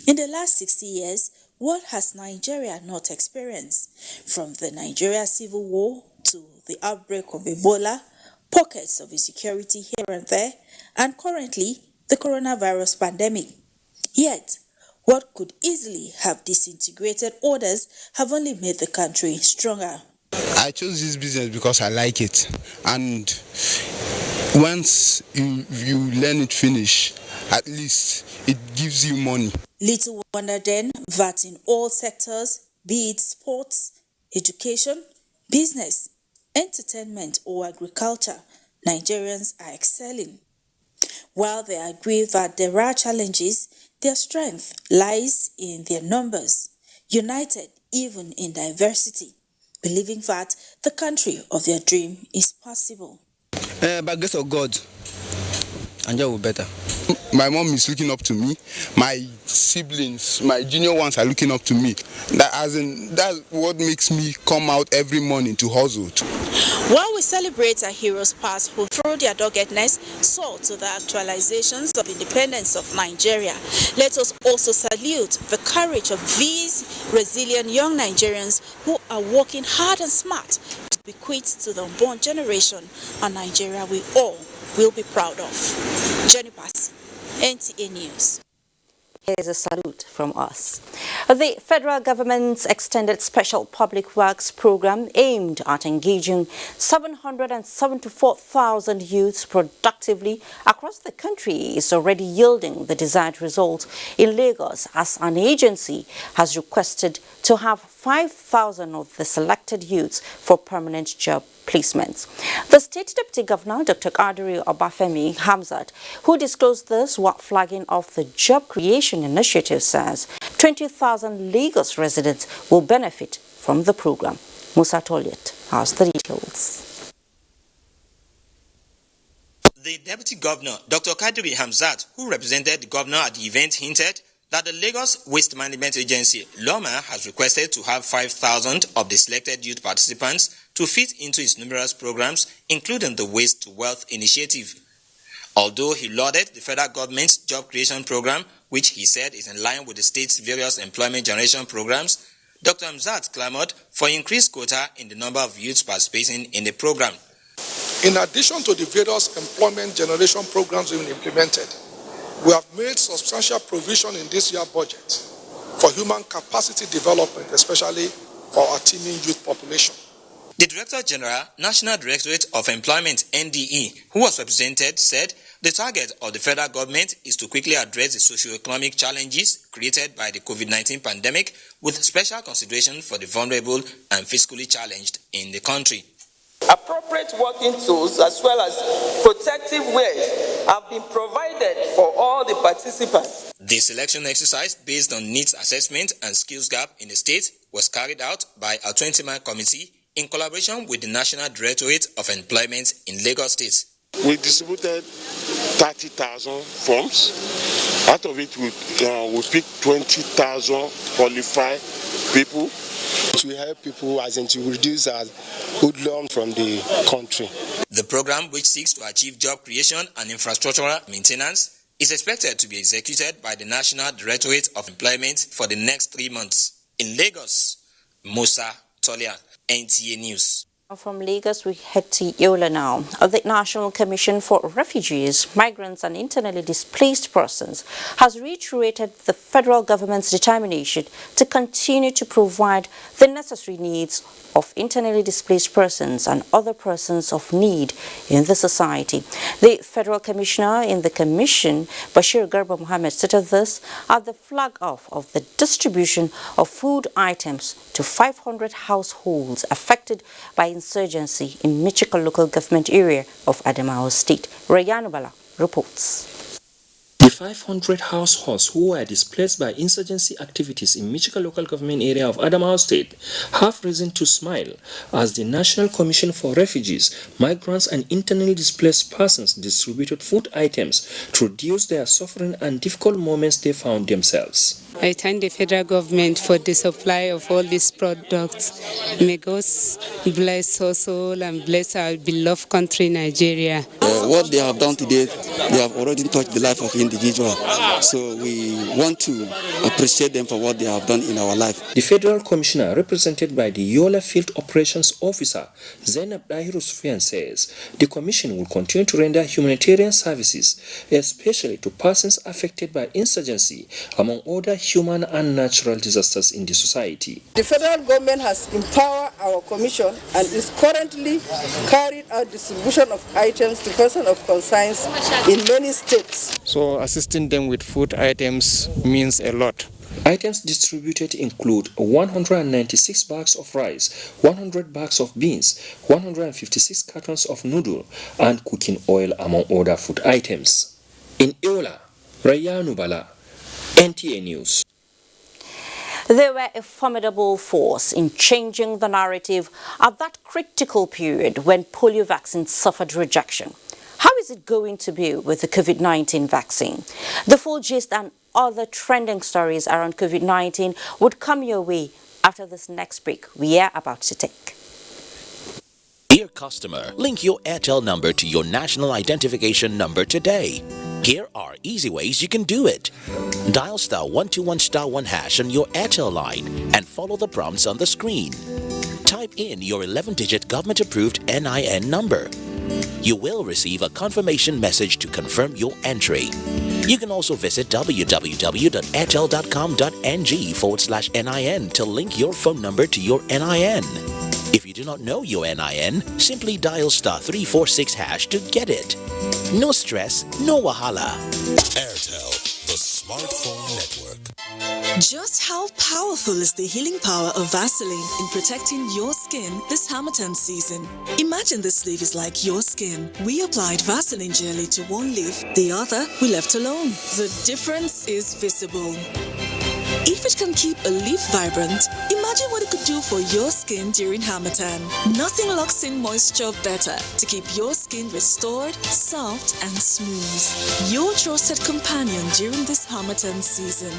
In the last 60 years, what has Nigeria not experienced? From the Nigeria Civil War to the outbreak of Ebola, pockets of insecurity here and there, and currently the coronavirus pandemic. Yet, what could easily have disintegrated orders have only made the country stronger. I chose this business because I like it, and once you learn it finish, at least it gives you money. Little wonder then that in all sectors, be it sports, education, business, entertainment or agriculture, Nigerians are excelling. While they agree that there are challenges, their strength lies in their numbers, united even in diversity, believing that the country of their dream is possible. By grace of God, and you will better. My mom is looking up to me. My siblings, my junior ones are looking up to me. That's what makes me come out every morning to hustle. While we celebrate our heroes past who through their doggedness saw to the actualizations of independence of Nigeria, let us also salute the courage of these resilient young Nigerians who are working hard and smart to bequeath to the unborn generation a Nigeria we all will be proud of. Jenny Bassi, NTA News. Here's a salute from us. The federal government's extended special public works program aimed at engaging 774,000 youths productively across the country is already yielding the desired result in Lagos, as an agency has requested to have 5,000 of the selected youths for permanent job placements. The State Deputy Governor, Dr. Kadiri Obafemi Hamzat, who disclosed this while flagging off the job creation initiative, says 20,000 Lagos residents will benefit from the program. Musa Toliet has the details. The Deputy Governor, Dr. Kadiri Hamzat, who represented the governor at the event, hinted that the Lagos Waste Management Agency, LOMA, has requested to have 5,000 of the selected youth participants to fit into its numerous programs, including the Waste to Wealth initiative. Although he lauded the federal government's job creation program, which he said is in line with the state's various employment generation programs, Dr. Hamzat clamored for increased quota in the number of youths participating in the program. In addition to the various employment generation programs we've implemented, we have made substantial provision in this year's budget for human capacity development, especially for our teeming youth population. The Director General, National Directorate of Employment, NDE, who was represented, said the target of the federal government is to quickly address the socio-economic challenges created by the COVID-19 pandemic, with special consideration for the vulnerable and fiscally challenged in the country. Appropriate working tools as well as protective wears have been provided for all the participants. The selection exercise based on needs assessment and skills gap in the state was carried out by a 20-man committee in collaboration with the National Directorate of Employment in Lagos State. We distributed 30,000 forms. Out of it, we picked 20,000 qualified people. To help people, as in to reduce hoodlum from the country. The program, which seeks to achieve job creation and infrastructural maintenance, is expected to be executed by the National Directorate of Employment for the next 3 months. In Lagos, Musa Atolian, NTA News. From Lagos, we head to Yola now. The National Commission for Refugees, Migrants and Internally Displaced Persons has reiterated the federal government's determination to continue to provide the necessary needs of internally displaced persons and other persons of need in the society. The Federal Commissioner in the Commission, Bashir Garba Mohammed, stated this at the flag-off of the distribution of food items to 500 households affected by insurgency in Michika local government area of Adamawa State. Rayanu Bala reports. The 500 households who were displaced by insurgency activities in Michika local government area of Adamawa State have reason to smile as the National Commission for Refugees, Migrants and Internally Displaced Persons distributed food items to reduce their suffering and difficult moments they found themselves. I thank the federal government for the supply of all these products. May God bless us all and bless our beloved country, Nigeria. What they have done today, they have already touched the life of individual. So we want to appreciate them for what they have done in our life. The Federal Commissioner, represented by the Yola Field Operations Officer, Zainab Dahiru Sufian, says the Commission will continue to render humanitarian services, especially to persons affected by insurgency, among other human and natural disasters in the society. The federal government has empowered our commission and is currently carrying out distribution of items to persons of concerns in many states. So assisting them with food items means a lot. Items distributed include 196 bags of rice, 100 bags of beans, 156 cartons of noodle and cooking oil, among other food items. In Yola, Rayanu Bala, NTA News. They were a formidable force in changing the narrative at that critical period when polio vaccines suffered rejection. How is it going to be with the COVID-19 vaccine? The full gist and other trending stories around COVID-19 would come your way after this next break we are about to take. Dear customer, link your Airtel number to your national identification number today. Here are easy ways you can do it. Dial *121*1# on your Airtel line and follow the prompts on the screen. Type in your 11-digit government-approved NIN number. You will receive a confirmation message to confirm your entry. You can also visit www.airtel.com.ng/NIN to link your phone number to your NIN. If you do not know your NIN, simply dial *346# to get it. No stress, no wahala. Airtel, the smartphone network. Just how powerful is the healing power of Vaseline in protecting your skin this Harmattan season? Imagine this leaf is like your skin. We applied Vaseline jelly to one leaf, the other we left alone. The difference is visible. If it can keep a leaf vibrant, imagine what it could do for your skin during Harmattan. Nothing locks in moisture better to keep your skin restored, soft and smooth. Your trusted companion during this Harmattan season.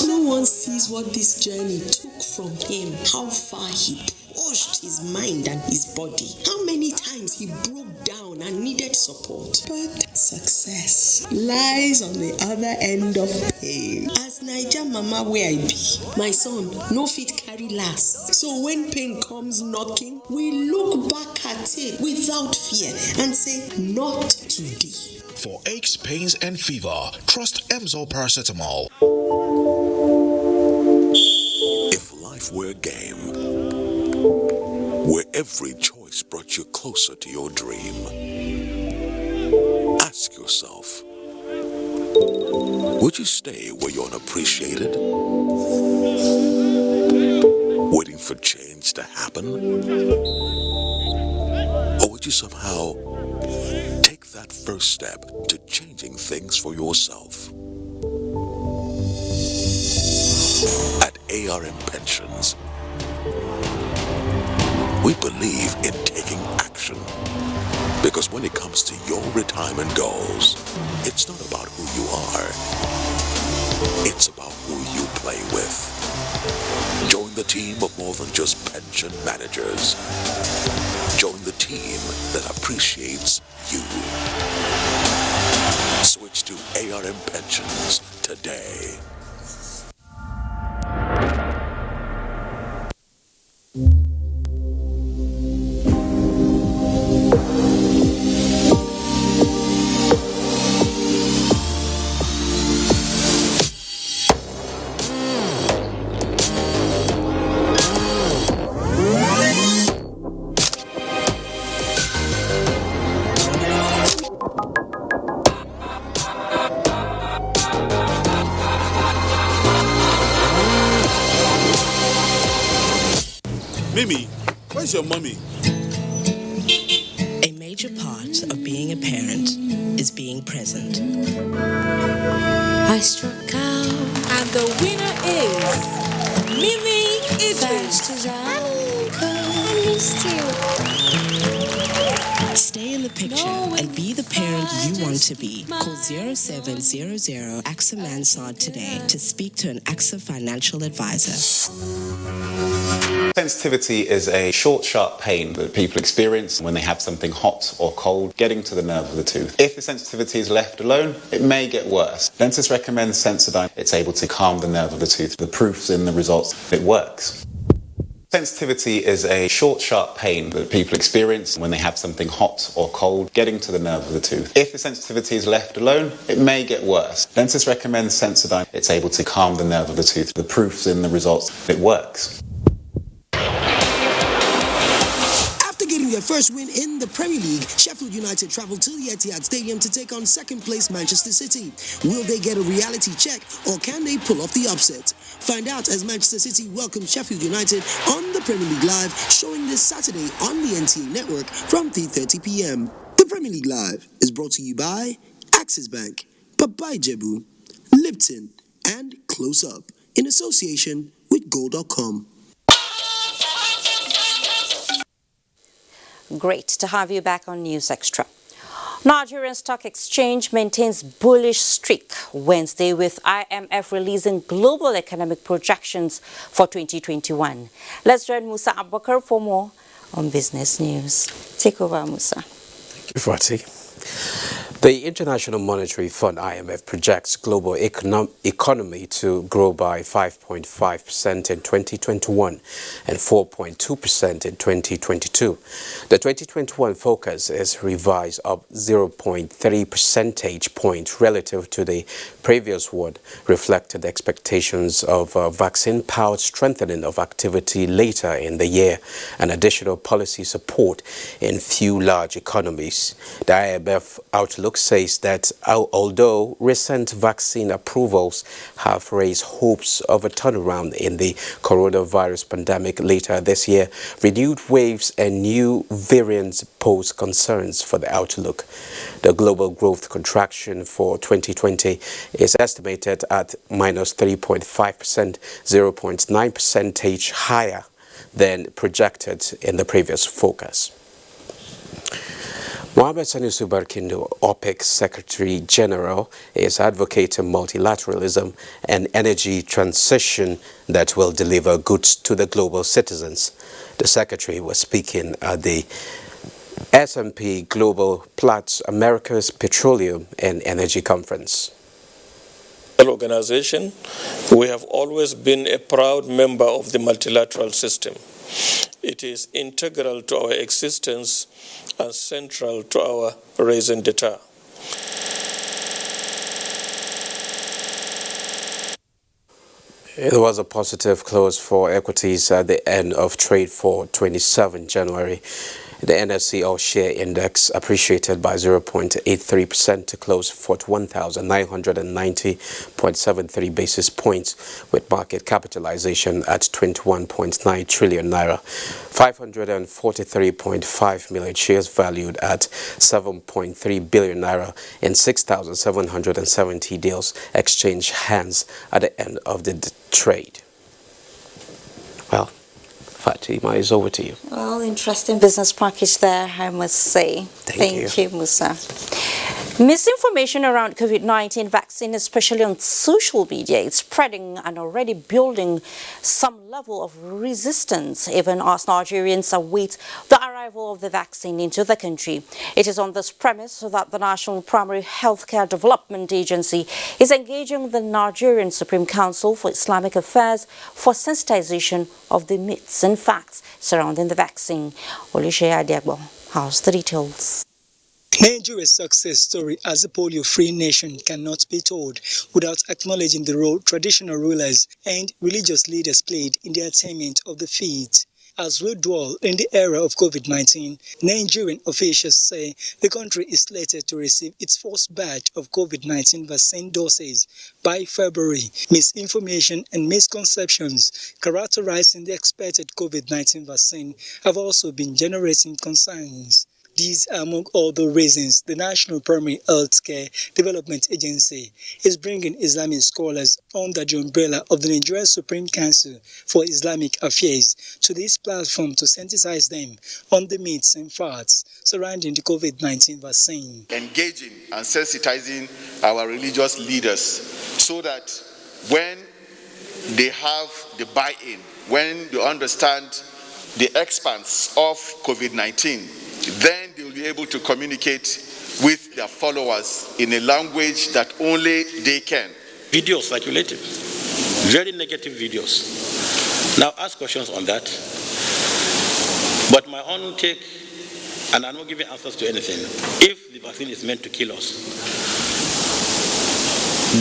No one sees what this journey took from him, how far he pushed his mind and his body, how many times he broke down and needed support. But success lies on the other end of pain. As Naija mama where I be, my son no fit carry last. So when pain comes knocking, we look back at it without fear and say, not today. For aches, pains, and fever, trust Emzor Paracetamol. If life were a game, where every choice brought you closer to your dream, ask yourself, would you stay where you're unappreciated? Waiting for change to happen? Or would you somehow take that first step to changing things for yourself? At ARM Pensions, we believe in taking action. Because when it comes to your retirement goals, it's not about who you are. It's about who you play with. Join the team of more than just pension managers. Join the team that appreciates you. Switch to ARM Pensions today. Mimi, where's your mommy? A major part of being a parent is being present. I struck out, and the winner is Mimi Idris. I missed you. Stay in the picture and be the parent you want to be. Call 0700 AXA Mansard today to speak to an AXA financial advisor. Sensitivity is a short, sharp pain that people experience when they have something hot or cold getting to the nerve of the tooth. If the sensitivity is left alone, it may get worse. Dentists recommend Sensodyne. It's able to calm the nerve of the tooth. The proof's in the results. It works. Sensitivity is a short, sharp pain that people experience when they have something hot or cold getting to the nerve of the tooth. If the sensitivity is left alone, it may get worse. Dentists recommend Sensodyne. It's able to calm the nerve of the tooth. The proof's in the results. It works. Their first win in the Premier League, Sheffield United travelled to the Etihad Stadium to take on second-place Manchester City. Will they get a reality check, or can they pull off the upset? Find out as Manchester City welcomes Sheffield United on the Premier League Live, showing this Saturday on the NTA network from 3:30 p.m. The Premier League Live is brought to you by Axis Bank, Papai Jebu, Lipton, and Close Up, in association with Gold.com. Great to have you back on News Extra. Nigerian Stock Exchange maintains bullish streak Wednesday with IMF releasing global economic projections for 2021. Let's join Musa Abubakar for more on business news. Take over, Musa. Thank you, Fati. The International Monetary Fund, IMF, projects global economy to grow by 5.5% in 2021 and 4.2% in 2022. The 2021 focus is revised up 0.3 percentage point relative to the previous one, reflected expectations of vaccine-powered strengthening of activity later in the year and additional policy support in few large economies. The IMF outlook says that although recent vaccine approvals have raised hopes of a turnaround in the coronavirus pandemic later this year, renewed waves and new variants pose concerns for the outlook. The global growth contraction for 2020 is estimated at minus 3.5%, 0.9 percentage higher than projected in the previous focus. Mohamed Sanusi Barkindo, OPEC Secretary General, is advocating multilateralism and energy transition that will deliver goods to the global citizens. The Secretary was speaking at the S&P Global Platts America's Petroleum and Energy Conference. Organization, we have always been a proud member of the multilateral system. It is integral to our existence and central to our raison d'etre. It was a positive close for equities at the end of trade for 27 January. The NSE All-Share Index appreciated by 0.83% to close 41,990.73 basis points, with market capitalization at 21.9 trillion naira. 543.5 million shares valued at 7.3 billion naira in 6,770 deals exchanged hands at the end of the trade. Well, Fatima, it's over to you. Well, interesting business package there, I must say. Thank you, Musa. Misinformation around COVID-19 vaccine, especially on social media, is spreading and already building some level of resistance, even as Nigerians await the arrival of the vaccine into the country. It is on this premise that the National Primary Healthcare Development Agency is engaging the Nigerian Supreme Council for Islamic Affairs for sensitization of the myths and facts surrounding the vaccine. Bullish has the details. Nigeria's success story as a polio-free nation cannot be told without acknowledging the role traditional rulers and religious leaders played in the attainment of the feat. As we dwell in the era of COVID-19, Nigerian officials say the country is slated to receive its first batch of COVID-19 vaccine doses by February. Misinformation and misconceptions characterizing the expected COVID-19 vaccine have also been generating concerns. These are among other reasons the National Primary Healthcare Development Agency is bringing Islamic scholars under the umbrella of the Nigerian Supreme Council for Islamic Affairs to this platform to sensitize them on the myths and facts surrounding the COVID-19 vaccine. Engaging and sensitizing our religious leaders so that when they have the buy-in, when they understand the expanse of COVID-19, then they will be able to communicate with their followers in a language that only they can. Videos circulated, very negative videos. Now ask questions on that. But my own take, and I'm not giving answers to anything, if the vaccine is meant to kill us,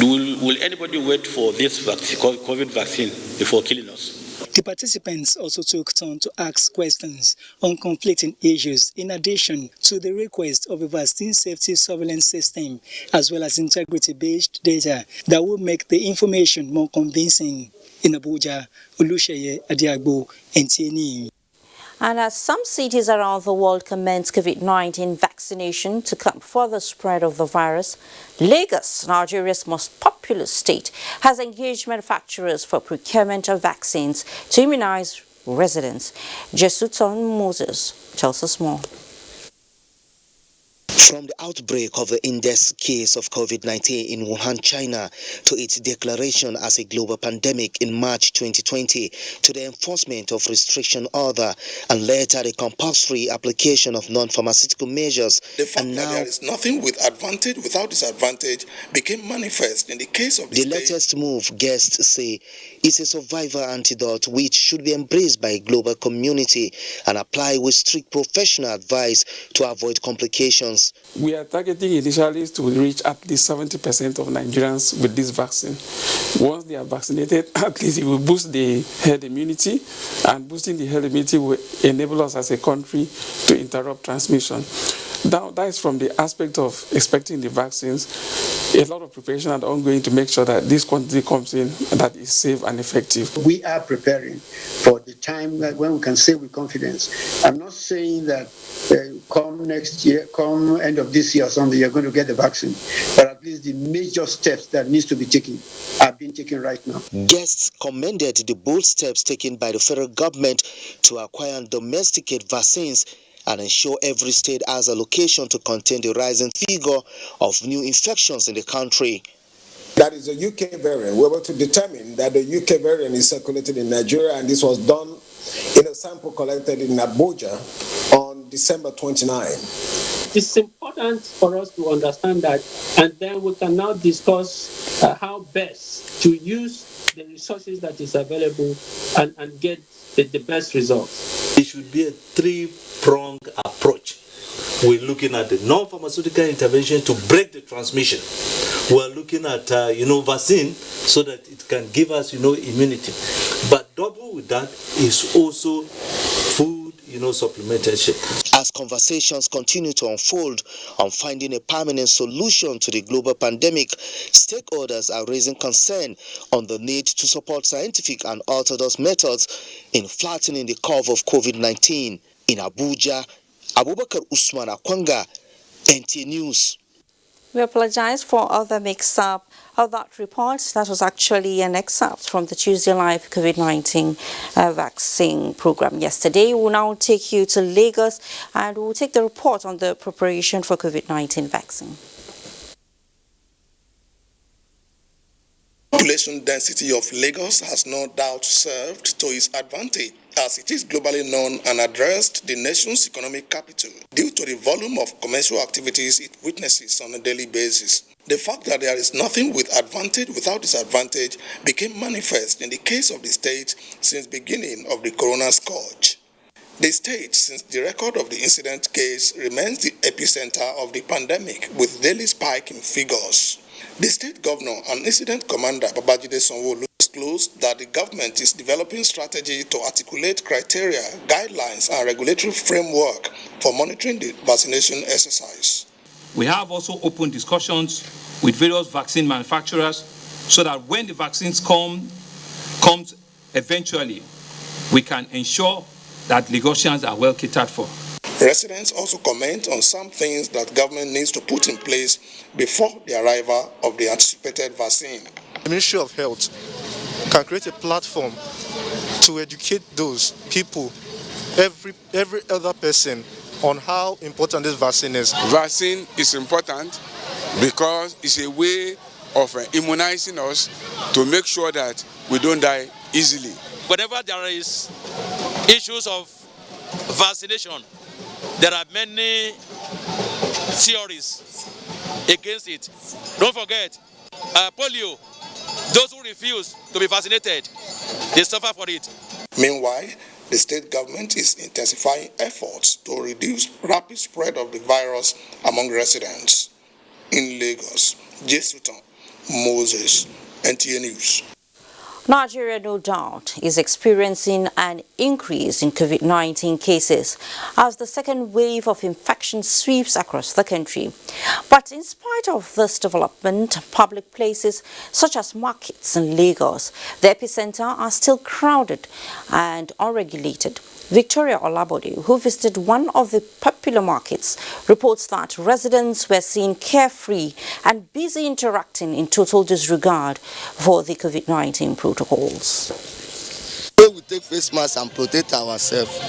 will anybody wait for this vaccine, COVID vaccine before killing us? The participants also took turn to ask questions on conflicting issues in addition to the request of a vaccine safety surveillance system as well as integrity-based data that will make the information more convincing. In Abuja, Olusheye Adiagbo, NTA News. And as some cities around the world commence COVID-19 vaccination to curb further spread of the virus, Lagos, Nigeria's most populous state, has engaged manufacturers for procurement of vaccines to immunize residents. Jesuton Moses tells us more. From the outbreak of the index case of COVID-19 in Wuhan, China, to its declaration as a global pandemic in March 2020, to the enforcement of restriction order, and later the compulsory application of non-pharmaceutical measures, the fact that there is nothing with advantage without disadvantage became manifest in the case of the latest move, guests say, is a survivor antidote which should be embraced by a global community and apply with strict professional advice to avoid complications. We are targeting initially to reach at least 70% of Nigerians with this vaccine. Once they are vaccinated, at least it will boost the herd immunity, and boosting the herd immunity will enable us as a country to interrupt transmission. That is from the aspect of expecting the vaccines. A lot of preparation are ongoing to make sure that this quantity comes in that is safe and effective. We are preparing for the time that when we can say with confidence. I'm not saying that come next year, come end of this year or something, you're going to get the vaccine. But at least the major steps that needs to be taken are being taken right now. Guests commended the bold steps taken by the federal government to acquire and domesticate vaccines and ensure every state has a location to contain the rising figure of new infections in the country. That is a UK variant. We're able to determine that the UK variant is circulated in Nigeria, and this was done in a sample collected in Abuja on December 29. It's important for us to understand that, and then we can now discuss how best to use the resources that is available and get the best results. It should be a three-pronged approach. We're looking at the non-pharmaceutical intervention to break the transmission. We're looking at, vaccine so that it can give us, immunity. But double with that is also food, supplementation. As conversations continue to unfold on finding a permanent solution to the global pandemic, stakeholders are raising concern on the need to support scientific and orthodox methods in flattening the curve of COVID-19. In Abuja, Abubakar Usman Akwanga, NTA News. We apologize for other mix-up of that report. That was actually an excerpt from the Tuesday Live COVID-19 vaccine program yesterday. We'll now take you to Lagos and we'll take the report on the preparation for COVID-19 vaccine. Population density of Lagos has no doubt served to its advantage, as it is globally known and addressed the nation's economic capital due to the volume of commercial activities it witnesses on a daily basis. The fact that there is nothing with advantage without disadvantage became manifest in the case of the state since beginning of the corona scourge. The state, since the record of the incident case, remains the epicenter of the pandemic with daily spike in figures. The state governor and incident commander Babajide Sanwo-Olu disclosed that the government is developing strategy to articulate criteria, guidelines, and regulatory framework for monitoring the vaccination exercise. We have also opened discussions with various vaccine manufacturers so that when the vaccines comes eventually, we can ensure that Lagosians are well catered for. Residents also comment on some things that government needs to put in place before the arrival of the anticipated vaccine. The Ministry of Health can create a platform to educate those people, every other person, on how important this vaccine is. Vaccine is important because it's a way of immunizing us to make sure that we don't die easily. Whenever there is issues of vaccination, there are many theories against it. Don't forget, polio, those who refuse to be vaccinated, they suffer for it. Meanwhile, the state government is intensifying efforts to reduce rapid spread of the virus among residents. In Lagos, Jesuton, Moses, NTA News. Nigeria, no doubt, is experiencing an increase in COVID-19 cases as the second wave of infection sweeps across the country. But in spite of this development, public places such as markets in Lagos, the epicenter, are still crowded and unregulated. Victoria Olabode, who visited one of the popular markets, reports that residents were seen carefree and busy interacting in total disregard for the COVID-19 protocols. We take face masks and protect ourselves.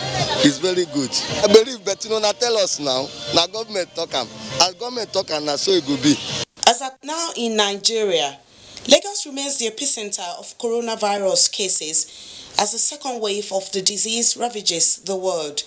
It's very good. I believe, but now tell us now government talk am. As government talk am, na so it will be. As at now in Nigeria, Lagos remains the epicenter of coronavirus cases as the second wave of the disease ravages the world.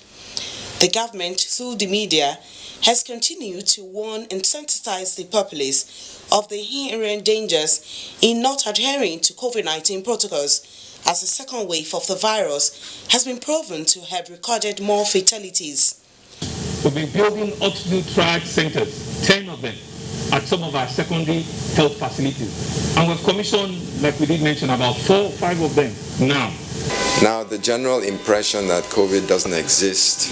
The government, through the media, has continued to warn and sensitize the populace of the inherent dangers in not adhering to COVID-19 protocols, as the second wave of the virus has been proven to have recorded more fatalities. We've been building oxygen triage centers, 10 of them, at some of our secondary health facilities. And we've commissioned, like we did mention, about 4 or 5 of them now. Now, the general impression that COVID doesn't exist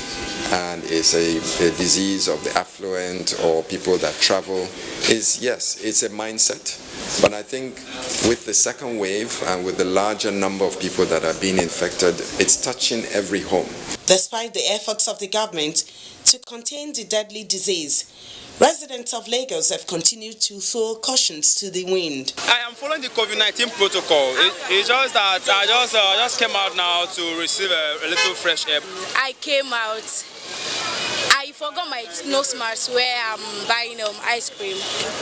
and is a disease of the affluent or people that travel is, yes, it's a mindset. But I think with the second wave and with the larger number of people that are being infected, it's touching every home. Despite the efforts of the government to contain the deadly disease, residents of Lagos have continued to throw cautions to the wind. I am following the COVID-19 protocol. It's just that I just came out now to receive a little fresh air. I came out. I forgot my nose mask where I'm buying ice cream.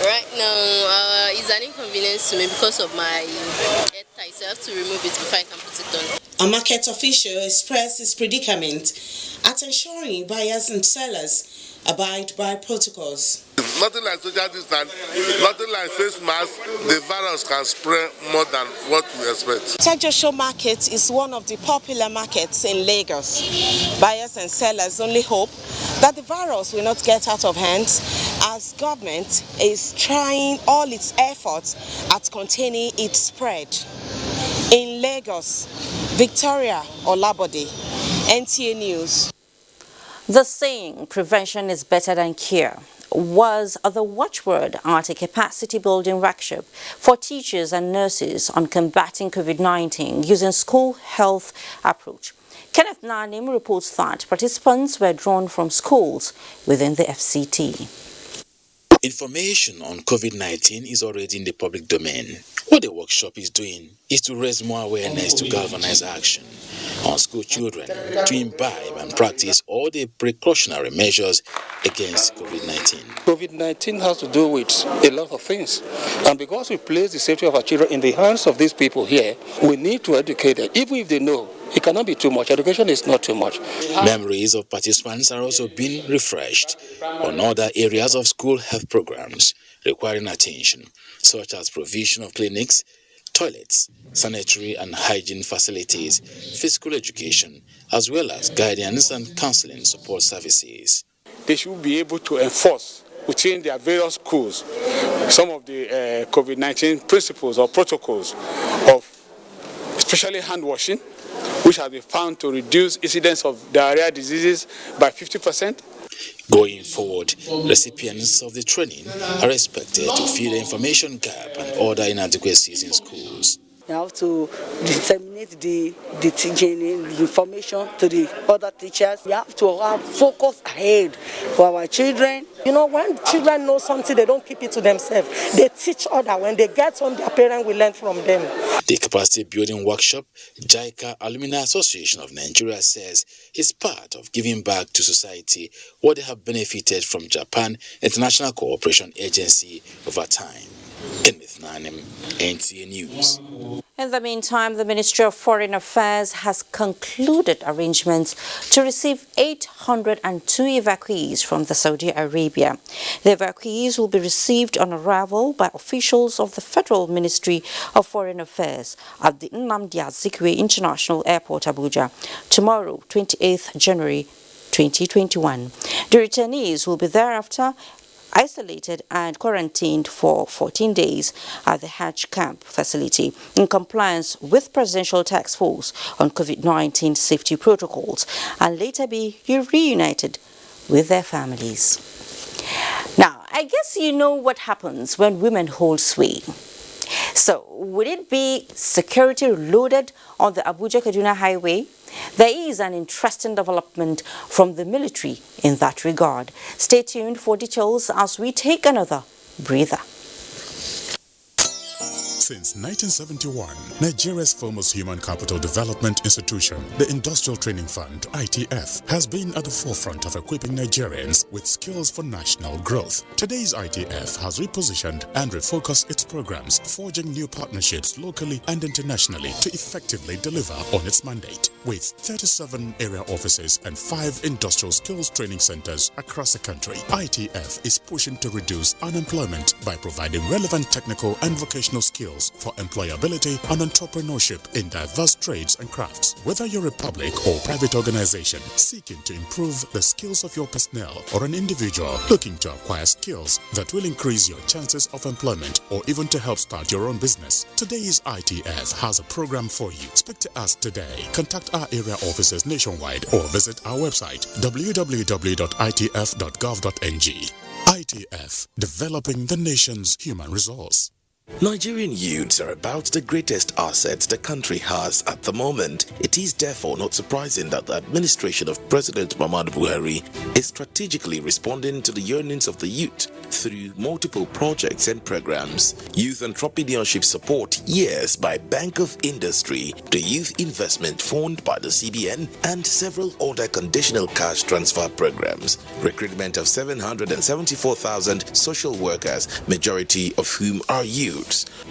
Right now, it's an inconvenience to me because of my head tie, so I have to remove it before I can put it on. A market official expressed his predicament at ensuring buyers and sellers abide by protocols. Nothing like social distance, nothing like face mask. The virus can spread more than what we expect. Tejo Market is one of the popular markets in Lagos. Buyers and sellers only hope that the virus will not get out of hand as government is trying all its efforts at containing its spread. In Lagos, Victoria Olabode, NTA News. The saying, prevention is better than cure, was the watchword at a capacity-building workshop for teachers and nurses on combating COVID-19 using school health approach. Kenneth Nanim reports that participants were drawn from schools within the FCT. Information on COVID-19 is already in the public domain. What the workshop is doing is to raise more awareness to galvanize action on school children to imbibe and practice all the precautionary measures against COVID-19. COVID-19 has to do with a lot of things. And because we place the safety of our children in the hands of these people here, we need to educate them, even if they know. It cannot be too much. Education is not too much. Memories of participants are also being refreshed on other areas of school health programs requiring attention, such as provision of clinics, toilets, sanitary and hygiene facilities, physical education, as well as guidance and counseling support services. They should be able to enforce within their various schools some of the COVID-19 principles or protocols of especially hand washing, which has been found to reduce incidence of diarrhea diseases by 50%. Going forward, recipients of the training are expected to fill the information gap and other inadequacies in schools. You have to disseminate the teaching information to the other teachers. You have to have focus ahead for our children. You know, when children know something, they don't keep it to themselves. They teach others. When they get home, their parents will learn from them. The capacity building workshop, JICA Alumni Association of Nigeria says is part of giving back to society what they have benefited from Japan International Cooperation Agency over time. NTA News. In the meantime, the Ministry of Foreign Affairs has concluded arrangements to receive 802 evacuees from the Saudi Arabia. The evacuees will be received on arrival by officials of the Federal Ministry of Foreign Affairs at the Nnamdi Azikiwe International Airport, Abuja, tomorrow, 28th January 2021. The returnees will be thereafter isolated and quarantined for 14 days at the Hajj camp facility in compliance with Presidential Task Force on COVID-19 safety protocols and later be reunited with their families. Now, I guess you know what happens when women hold sway. So, would it be security loaded on the Abuja-Kaduna highway? There is an interesting development from the military in that regard. Stay tuned for details as we take another breather. Since 1971, Nigeria's foremost human capital development institution, the Industrial Training Fund, ITF, has been at the forefront of equipping Nigerians with skills for national growth. Today's ITF has repositioned and refocused its programs, forging new partnerships locally and internationally to effectively deliver on its mandate. With 37 area offices and 5 industrial skills training centers across the country, ITF is pushing to reduce unemployment by providing relevant technical and vocational skills for employability and entrepreneurship in diverse trades and crafts. Whether you're a public or private organization seeking to improve the skills of your personnel or an individual looking to acquire skills that will increase your chances of employment or even to help start your own business, today's ITF has a program for you. Speak to us today. Contact our area offices nationwide or visit our website www.itf.gov.ng. ITF, developing the nation's human resource. Nigerian youths are about the greatest assets the country has at the moment. It is therefore not surprising that the administration of President Muhammadu Buhari is strategically responding to the yearnings of the youth through multiple projects and programs. Youth entrepreneurship support years by Bank of Industry, the Youth Investment Fund by the CBN, and several other conditional cash transfer programs. Recruitment of 774,000 social workers, majority of whom are youth,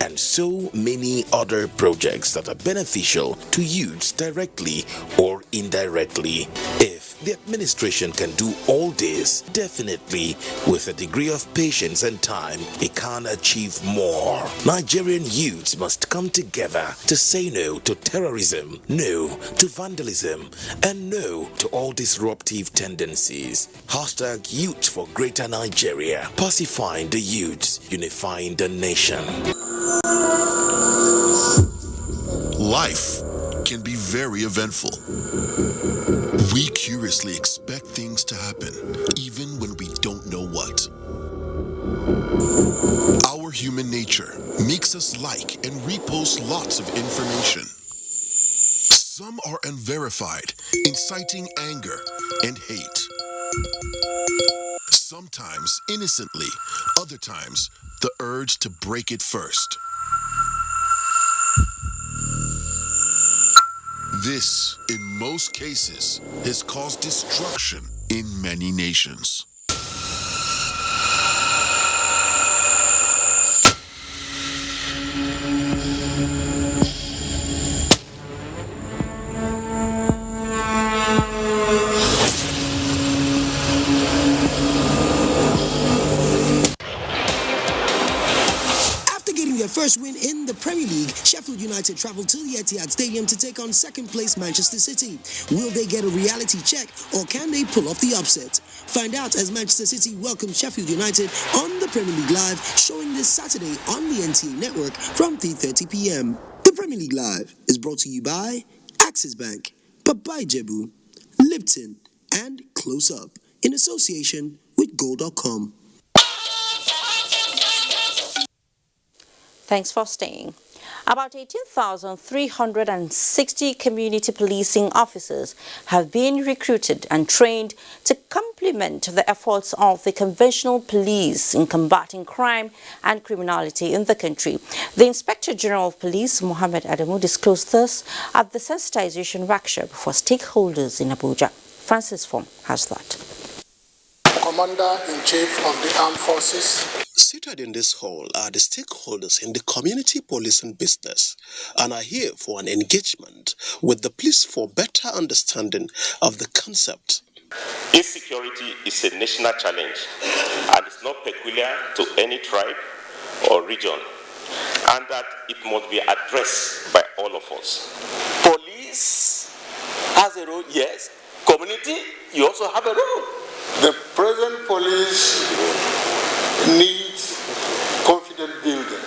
and so many other projects that are beneficial to youths directly or indirectly. If the administration can do all this, definitely with a degree of patience and time, it can achieve more. Nigerian youths must come together to say no to terrorism, no to vandalism, and no to all disruptive tendencies. Hashtag Youth for Greater Nigeria. Pacifying the youths, unifying the nation. Life can be very eventful. We curiously expect things to happen, even when we don't know what. Our human nature makes us like and repost lots of information. Some are unverified, inciting anger and hate. Sometimes innocently, other times the urge to break it first. This, in most cases, has caused destruction in many nations. First win in the Premier League, Sheffield United travelled to the Etihad Stadium to take on second-place Manchester City. Will they get a reality check or can they pull off the upset? Find out as Manchester City welcomes Sheffield United on the Premier League Live, showing this Saturday on the NTA network from 3:30 p.m. The Premier League Live is brought to you by Axis Bank, Papai Jebu, Lipton, and Close Up in association with Gold.com. Thanks for staying. About 18,360 community policing officers have been recruited and trained to complement the efforts of the conventional police in combating crime and criminality in the country. The Inspector General of Police, Mohammed Adamu, disclosed this at the sensitization workshop for stakeholders in Abuja. Francis Fong has that. Commander-in-Chief of the Armed Forces. Seated in this hall are the stakeholders in the community policing business and are here for an engagement with the police for better understanding of the concept. Insecurity is a national challenge and is not peculiar to any tribe or region, and that it must be addressed by all of us. Police has a role, yes. Community, you also have a role. The present police needs confidence building,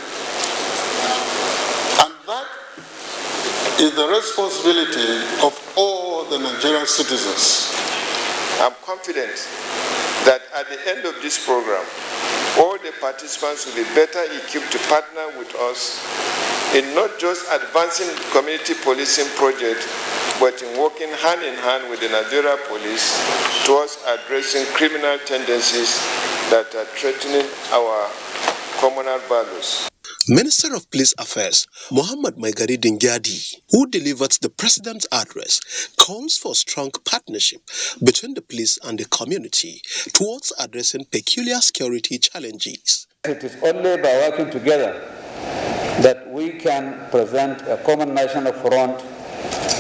and that is the responsibility of all the Nigerian citizens. I'm confident that at the end of this program, all the participants will be better equipped to partner with us in not just advancing the community policing project, but in working hand in hand with the Nigeria police towards addressing criminal tendencies that are threatening our communal values. Minister of Police Affairs, Muhammad Maigari Dingyadi, who delivered the President's address, calls for strong partnership between the police and the community towards addressing peculiar security challenges. It is only by working together that we can present a common national front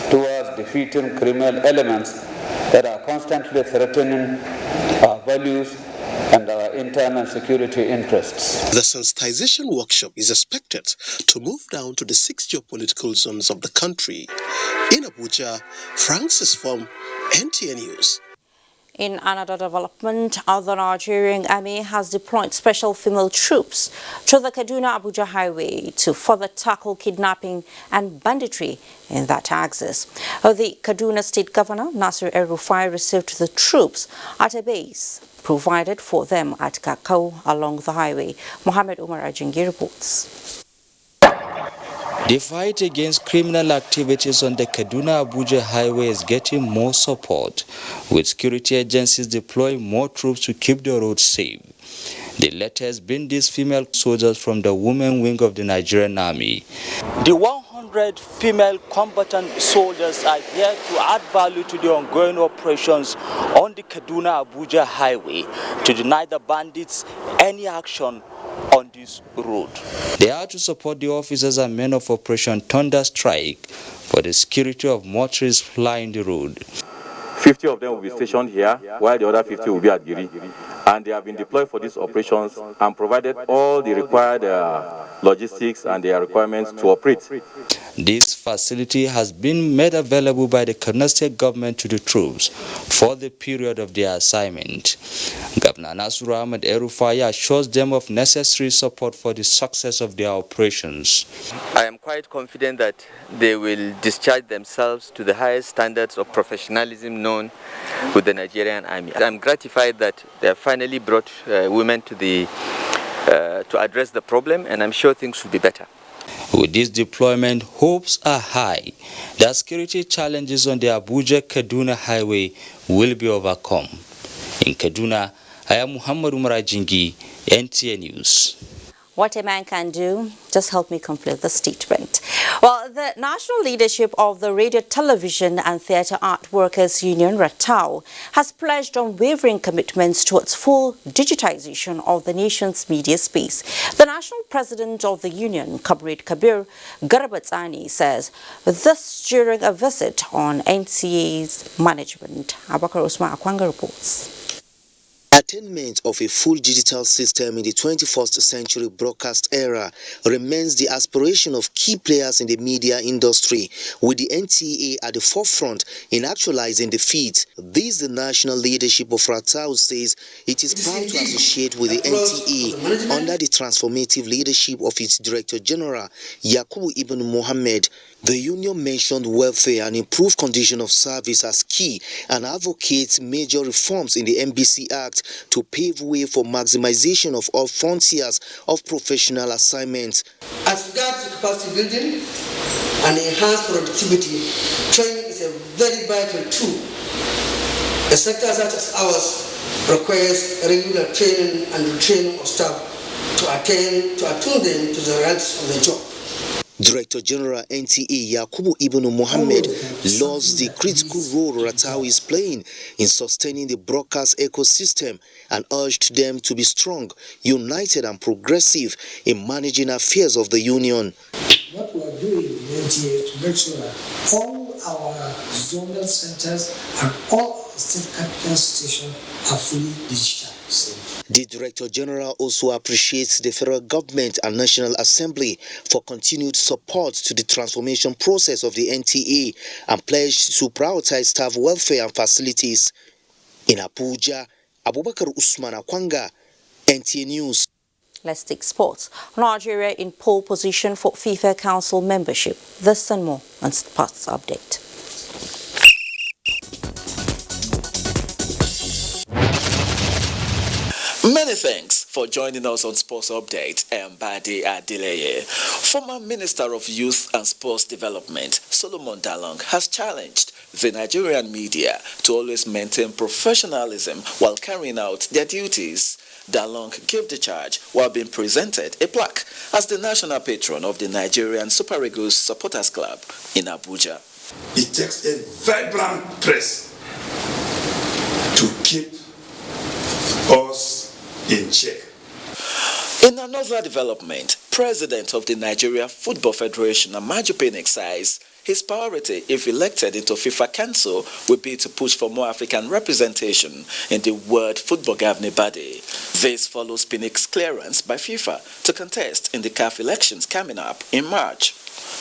towards defeating criminal elements that are constantly threatening our values and our internal security interests. The sensitization workshop is expected to move down to the 6 geopolitical zones of the country. In Abuja, Francis Fong, NTA News. In another development, the Nigerian army has deployed special female troops to the Kaduna-Abuja highway to further tackle kidnapping and banditry in that axis. The Kaduna State Governor, Nasir El-Rufai, received the troops at a base provided for them at Kakao along the highway. Mohammed Umar reports. The fight against criminal activities on the Kaduna-Abuja highway is getting more support, with security agencies deploying more troops to keep the roads safe. The latest being these female soldiers from the women wing of the Nigerian army. The 100 female combatant soldiers are here to add value to the ongoing operations on the Kaduna-Abuja highway to deny the bandits any action on this road. They are to support the officers and men of Operation Thunder Strike for the security of motorists flying the road. 50 of them will be stationed here, while the other 50 will be at Giri. And they have been deployed for these operations and provided all the required logistics and their requirements to operate. This facility has been made available by the Kaduna State government to the troops for the period of their assignment. Governor Nasir Ahmed El-Rufai assures them of necessary support for the success of their operations. I am quite confident that they will discharge themselves to the highest standards of professionalism known with the Nigerian army. I'm gratified that they have finally brought women to address the problem, and I'm sure things will be better. With this deployment, hopes are high that security challenges on the Abuja-Kaduna highway will be overcome. In Kaduna, I am Muhammad Umar, NTA News. What a man can do, just help me complete the statement. Well, the national leadership of the Radio, Television and Theatre Art Workers Union, RATAW, has pledged unwavering commitments towards full digitization of the nation's media space. The national president of the union, Comrade Kabir Garabatsani, says this during a visit on NTA's management. Abakar Usman Akwanga reports. Attainment of a full digital system in the 21st century broadcast era remains the aspiration of key players in the media industry, with the NTA at the forefront in actualizing the feat. This, the national leadership of Ratau says it is proud to associate with the NTA under the transformative leadership of its Director General, Yakubu Ibn Mohammed. The union mentioned welfare and improved condition of service as key and advocates major reforms in the MBC Act to pave way for maximization of all frontiers of professional assignments. As regards to capacity building and enhanced productivity, training is a very vital tool. A sector such as ours requires regular training and retraining of staff to attune them to the realities of the job. Director General NTA Yakubu Ibn Mohammed loves the critical role Ratau is playing in sustaining the broadcast ecosystem and urged them to be strong, united and progressive in managing affairs of the union. What we are doing in NTA is to make sure that all our zonal centers and all our state capital stations are fully digitalized. The Director General also appreciates the federal government and National Assembly for continued support to the transformation process of the NTA and pledged to prioritize staff welfare and facilities. In Abuja, Abubakar Usman Akwanga, NTA News. Let's take sports. Nigeria in pole position for FIFA Council membership. This and more on Sports Update. Many thanks for joining us on Sports Update, Mbadi Adeleye. Former Minister of Youth and Sports Development, Solomon Dalong, has challenged the Nigerian media to always maintain professionalism while carrying out their duties. Dalong gave the charge while being presented a plaque as the national patron of the Nigerian Super Eagles Supporters Club in Abuja. It takes a vibrant press to keep us in check. In another development, President of the Nigeria Football Federation, Amaju Pinnick, says his priority, if elected into FIFA Council, will be to push for more African representation in the World Football Governing Body. This follows Pinnick's clearance by FIFA to contest in the CAF elections coming up in March.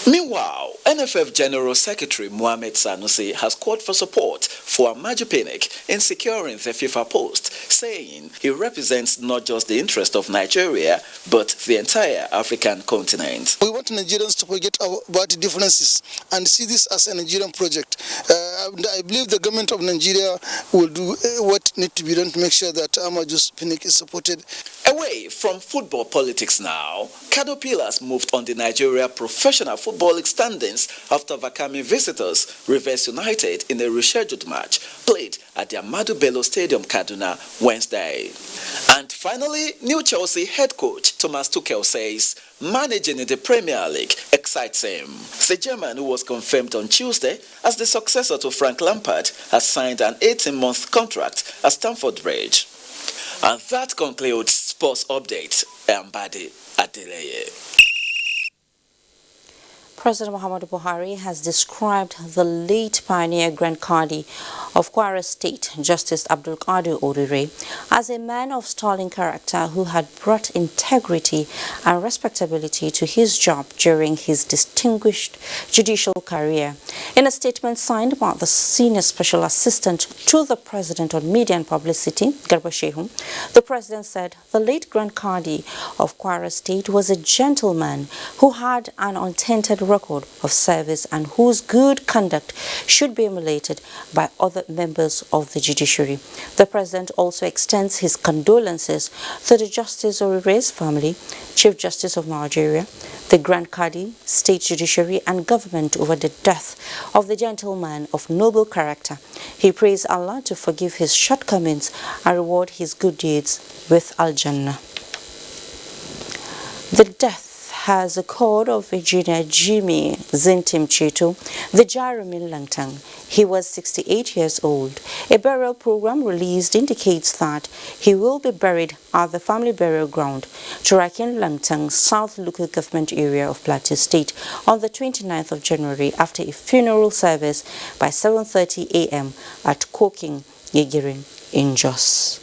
Meanwhile, NFF General Secretary Mohamed Sanusi has called for support for Amaju Pinnick in securing the FIFA post, saying he represents not just the interest of Nigeria, but the entire African continent. We want Nigerians to forget about the differences and see this as a Nigerian project. I believe the government of Nigeria will do what needs to be done to make sure that Amaju Pinnick is supported. Away from football politics now, Kano Pillars moved on the Nigeria Professional Football League standings after overcoming visitors Rivers United in a rescheduled match played at the Ahmadu Bello Stadium, Kaduna, Wednesday. And finally, new Chelsea head coach Thomas Tuchel says managing in the Premier League excites him. The German, who was confirmed on Tuesday as the successor to Frank Lampard, has signed an 18-month contract at Stamford Bridge. And that concludes Sports Update. Mbadi Adeleye. President Muhammadu Buhari has described the late pioneer Grand Kadi of Kwara State, Justice Abdul Qadir Orire, as a man of sterling character who had brought integrity and respectability to his job during his distinguished judicial career. In a statement signed by the Senior Special Assistant to the President on Media and Publicity, Garba Shehu, the President said the late Grand Kadi of Kwara State was a gentleman who had an untainted record of service and whose good conduct should be emulated by other members of the judiciary. The President also extends his condolences to the Justice Orire's family, Chief Justice of Nigeria, the Grand Kadi, State Judiciary and Government over the death of the gentleman of noble character. He prays Allah to forgive his shortcomings and reward his good deeds with Al-Jannah. The death has occurred of Engineer Jimmy Zintim Chitu, the Jarumin Langtang. He was 68 years old. A burial program released indicates that he will be buried at the family burial ground, Turakin Langtang, South Local Government Area of Plateau State, on the 29th of January after a funeral service by 7:30 a.m. at Koking, Yegirin in Jos.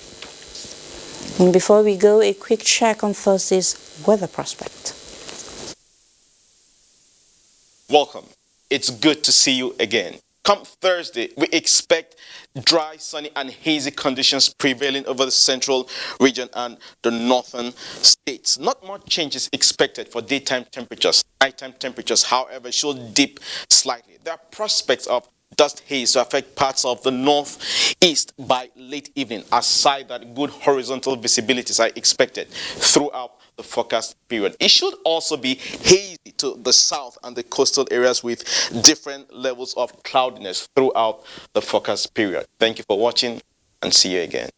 And before we go, a quick check on Thursday's weather prospect. Welcome. It's good to see you again. Come Thursday, we expect dry, sunny, and hazy conditions prevailing over the central region and the northern states. Not much changes expected for daytime temperatures. Nighttime temperatures, however, should dip slightly. There are prospects of dust haze to affect parts of the northeast by late evening, aside that good horizontal visibilities are expected throughout the forecast period. It should also be hazy to the south and the coastal areas with different levels of cloudiness throughout the forecast period. Thank you for watching and see you again.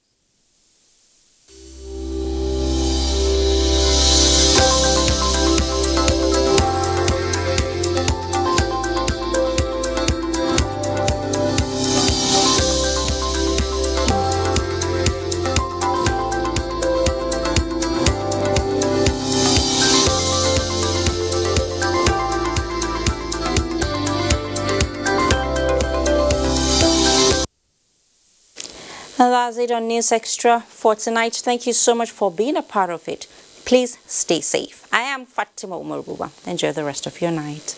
And that's it on News Extra for tonight. Thank you so much for being a part of it. Please stay safe. I am Fatima Umar Buba. Enjoy the rest of your night.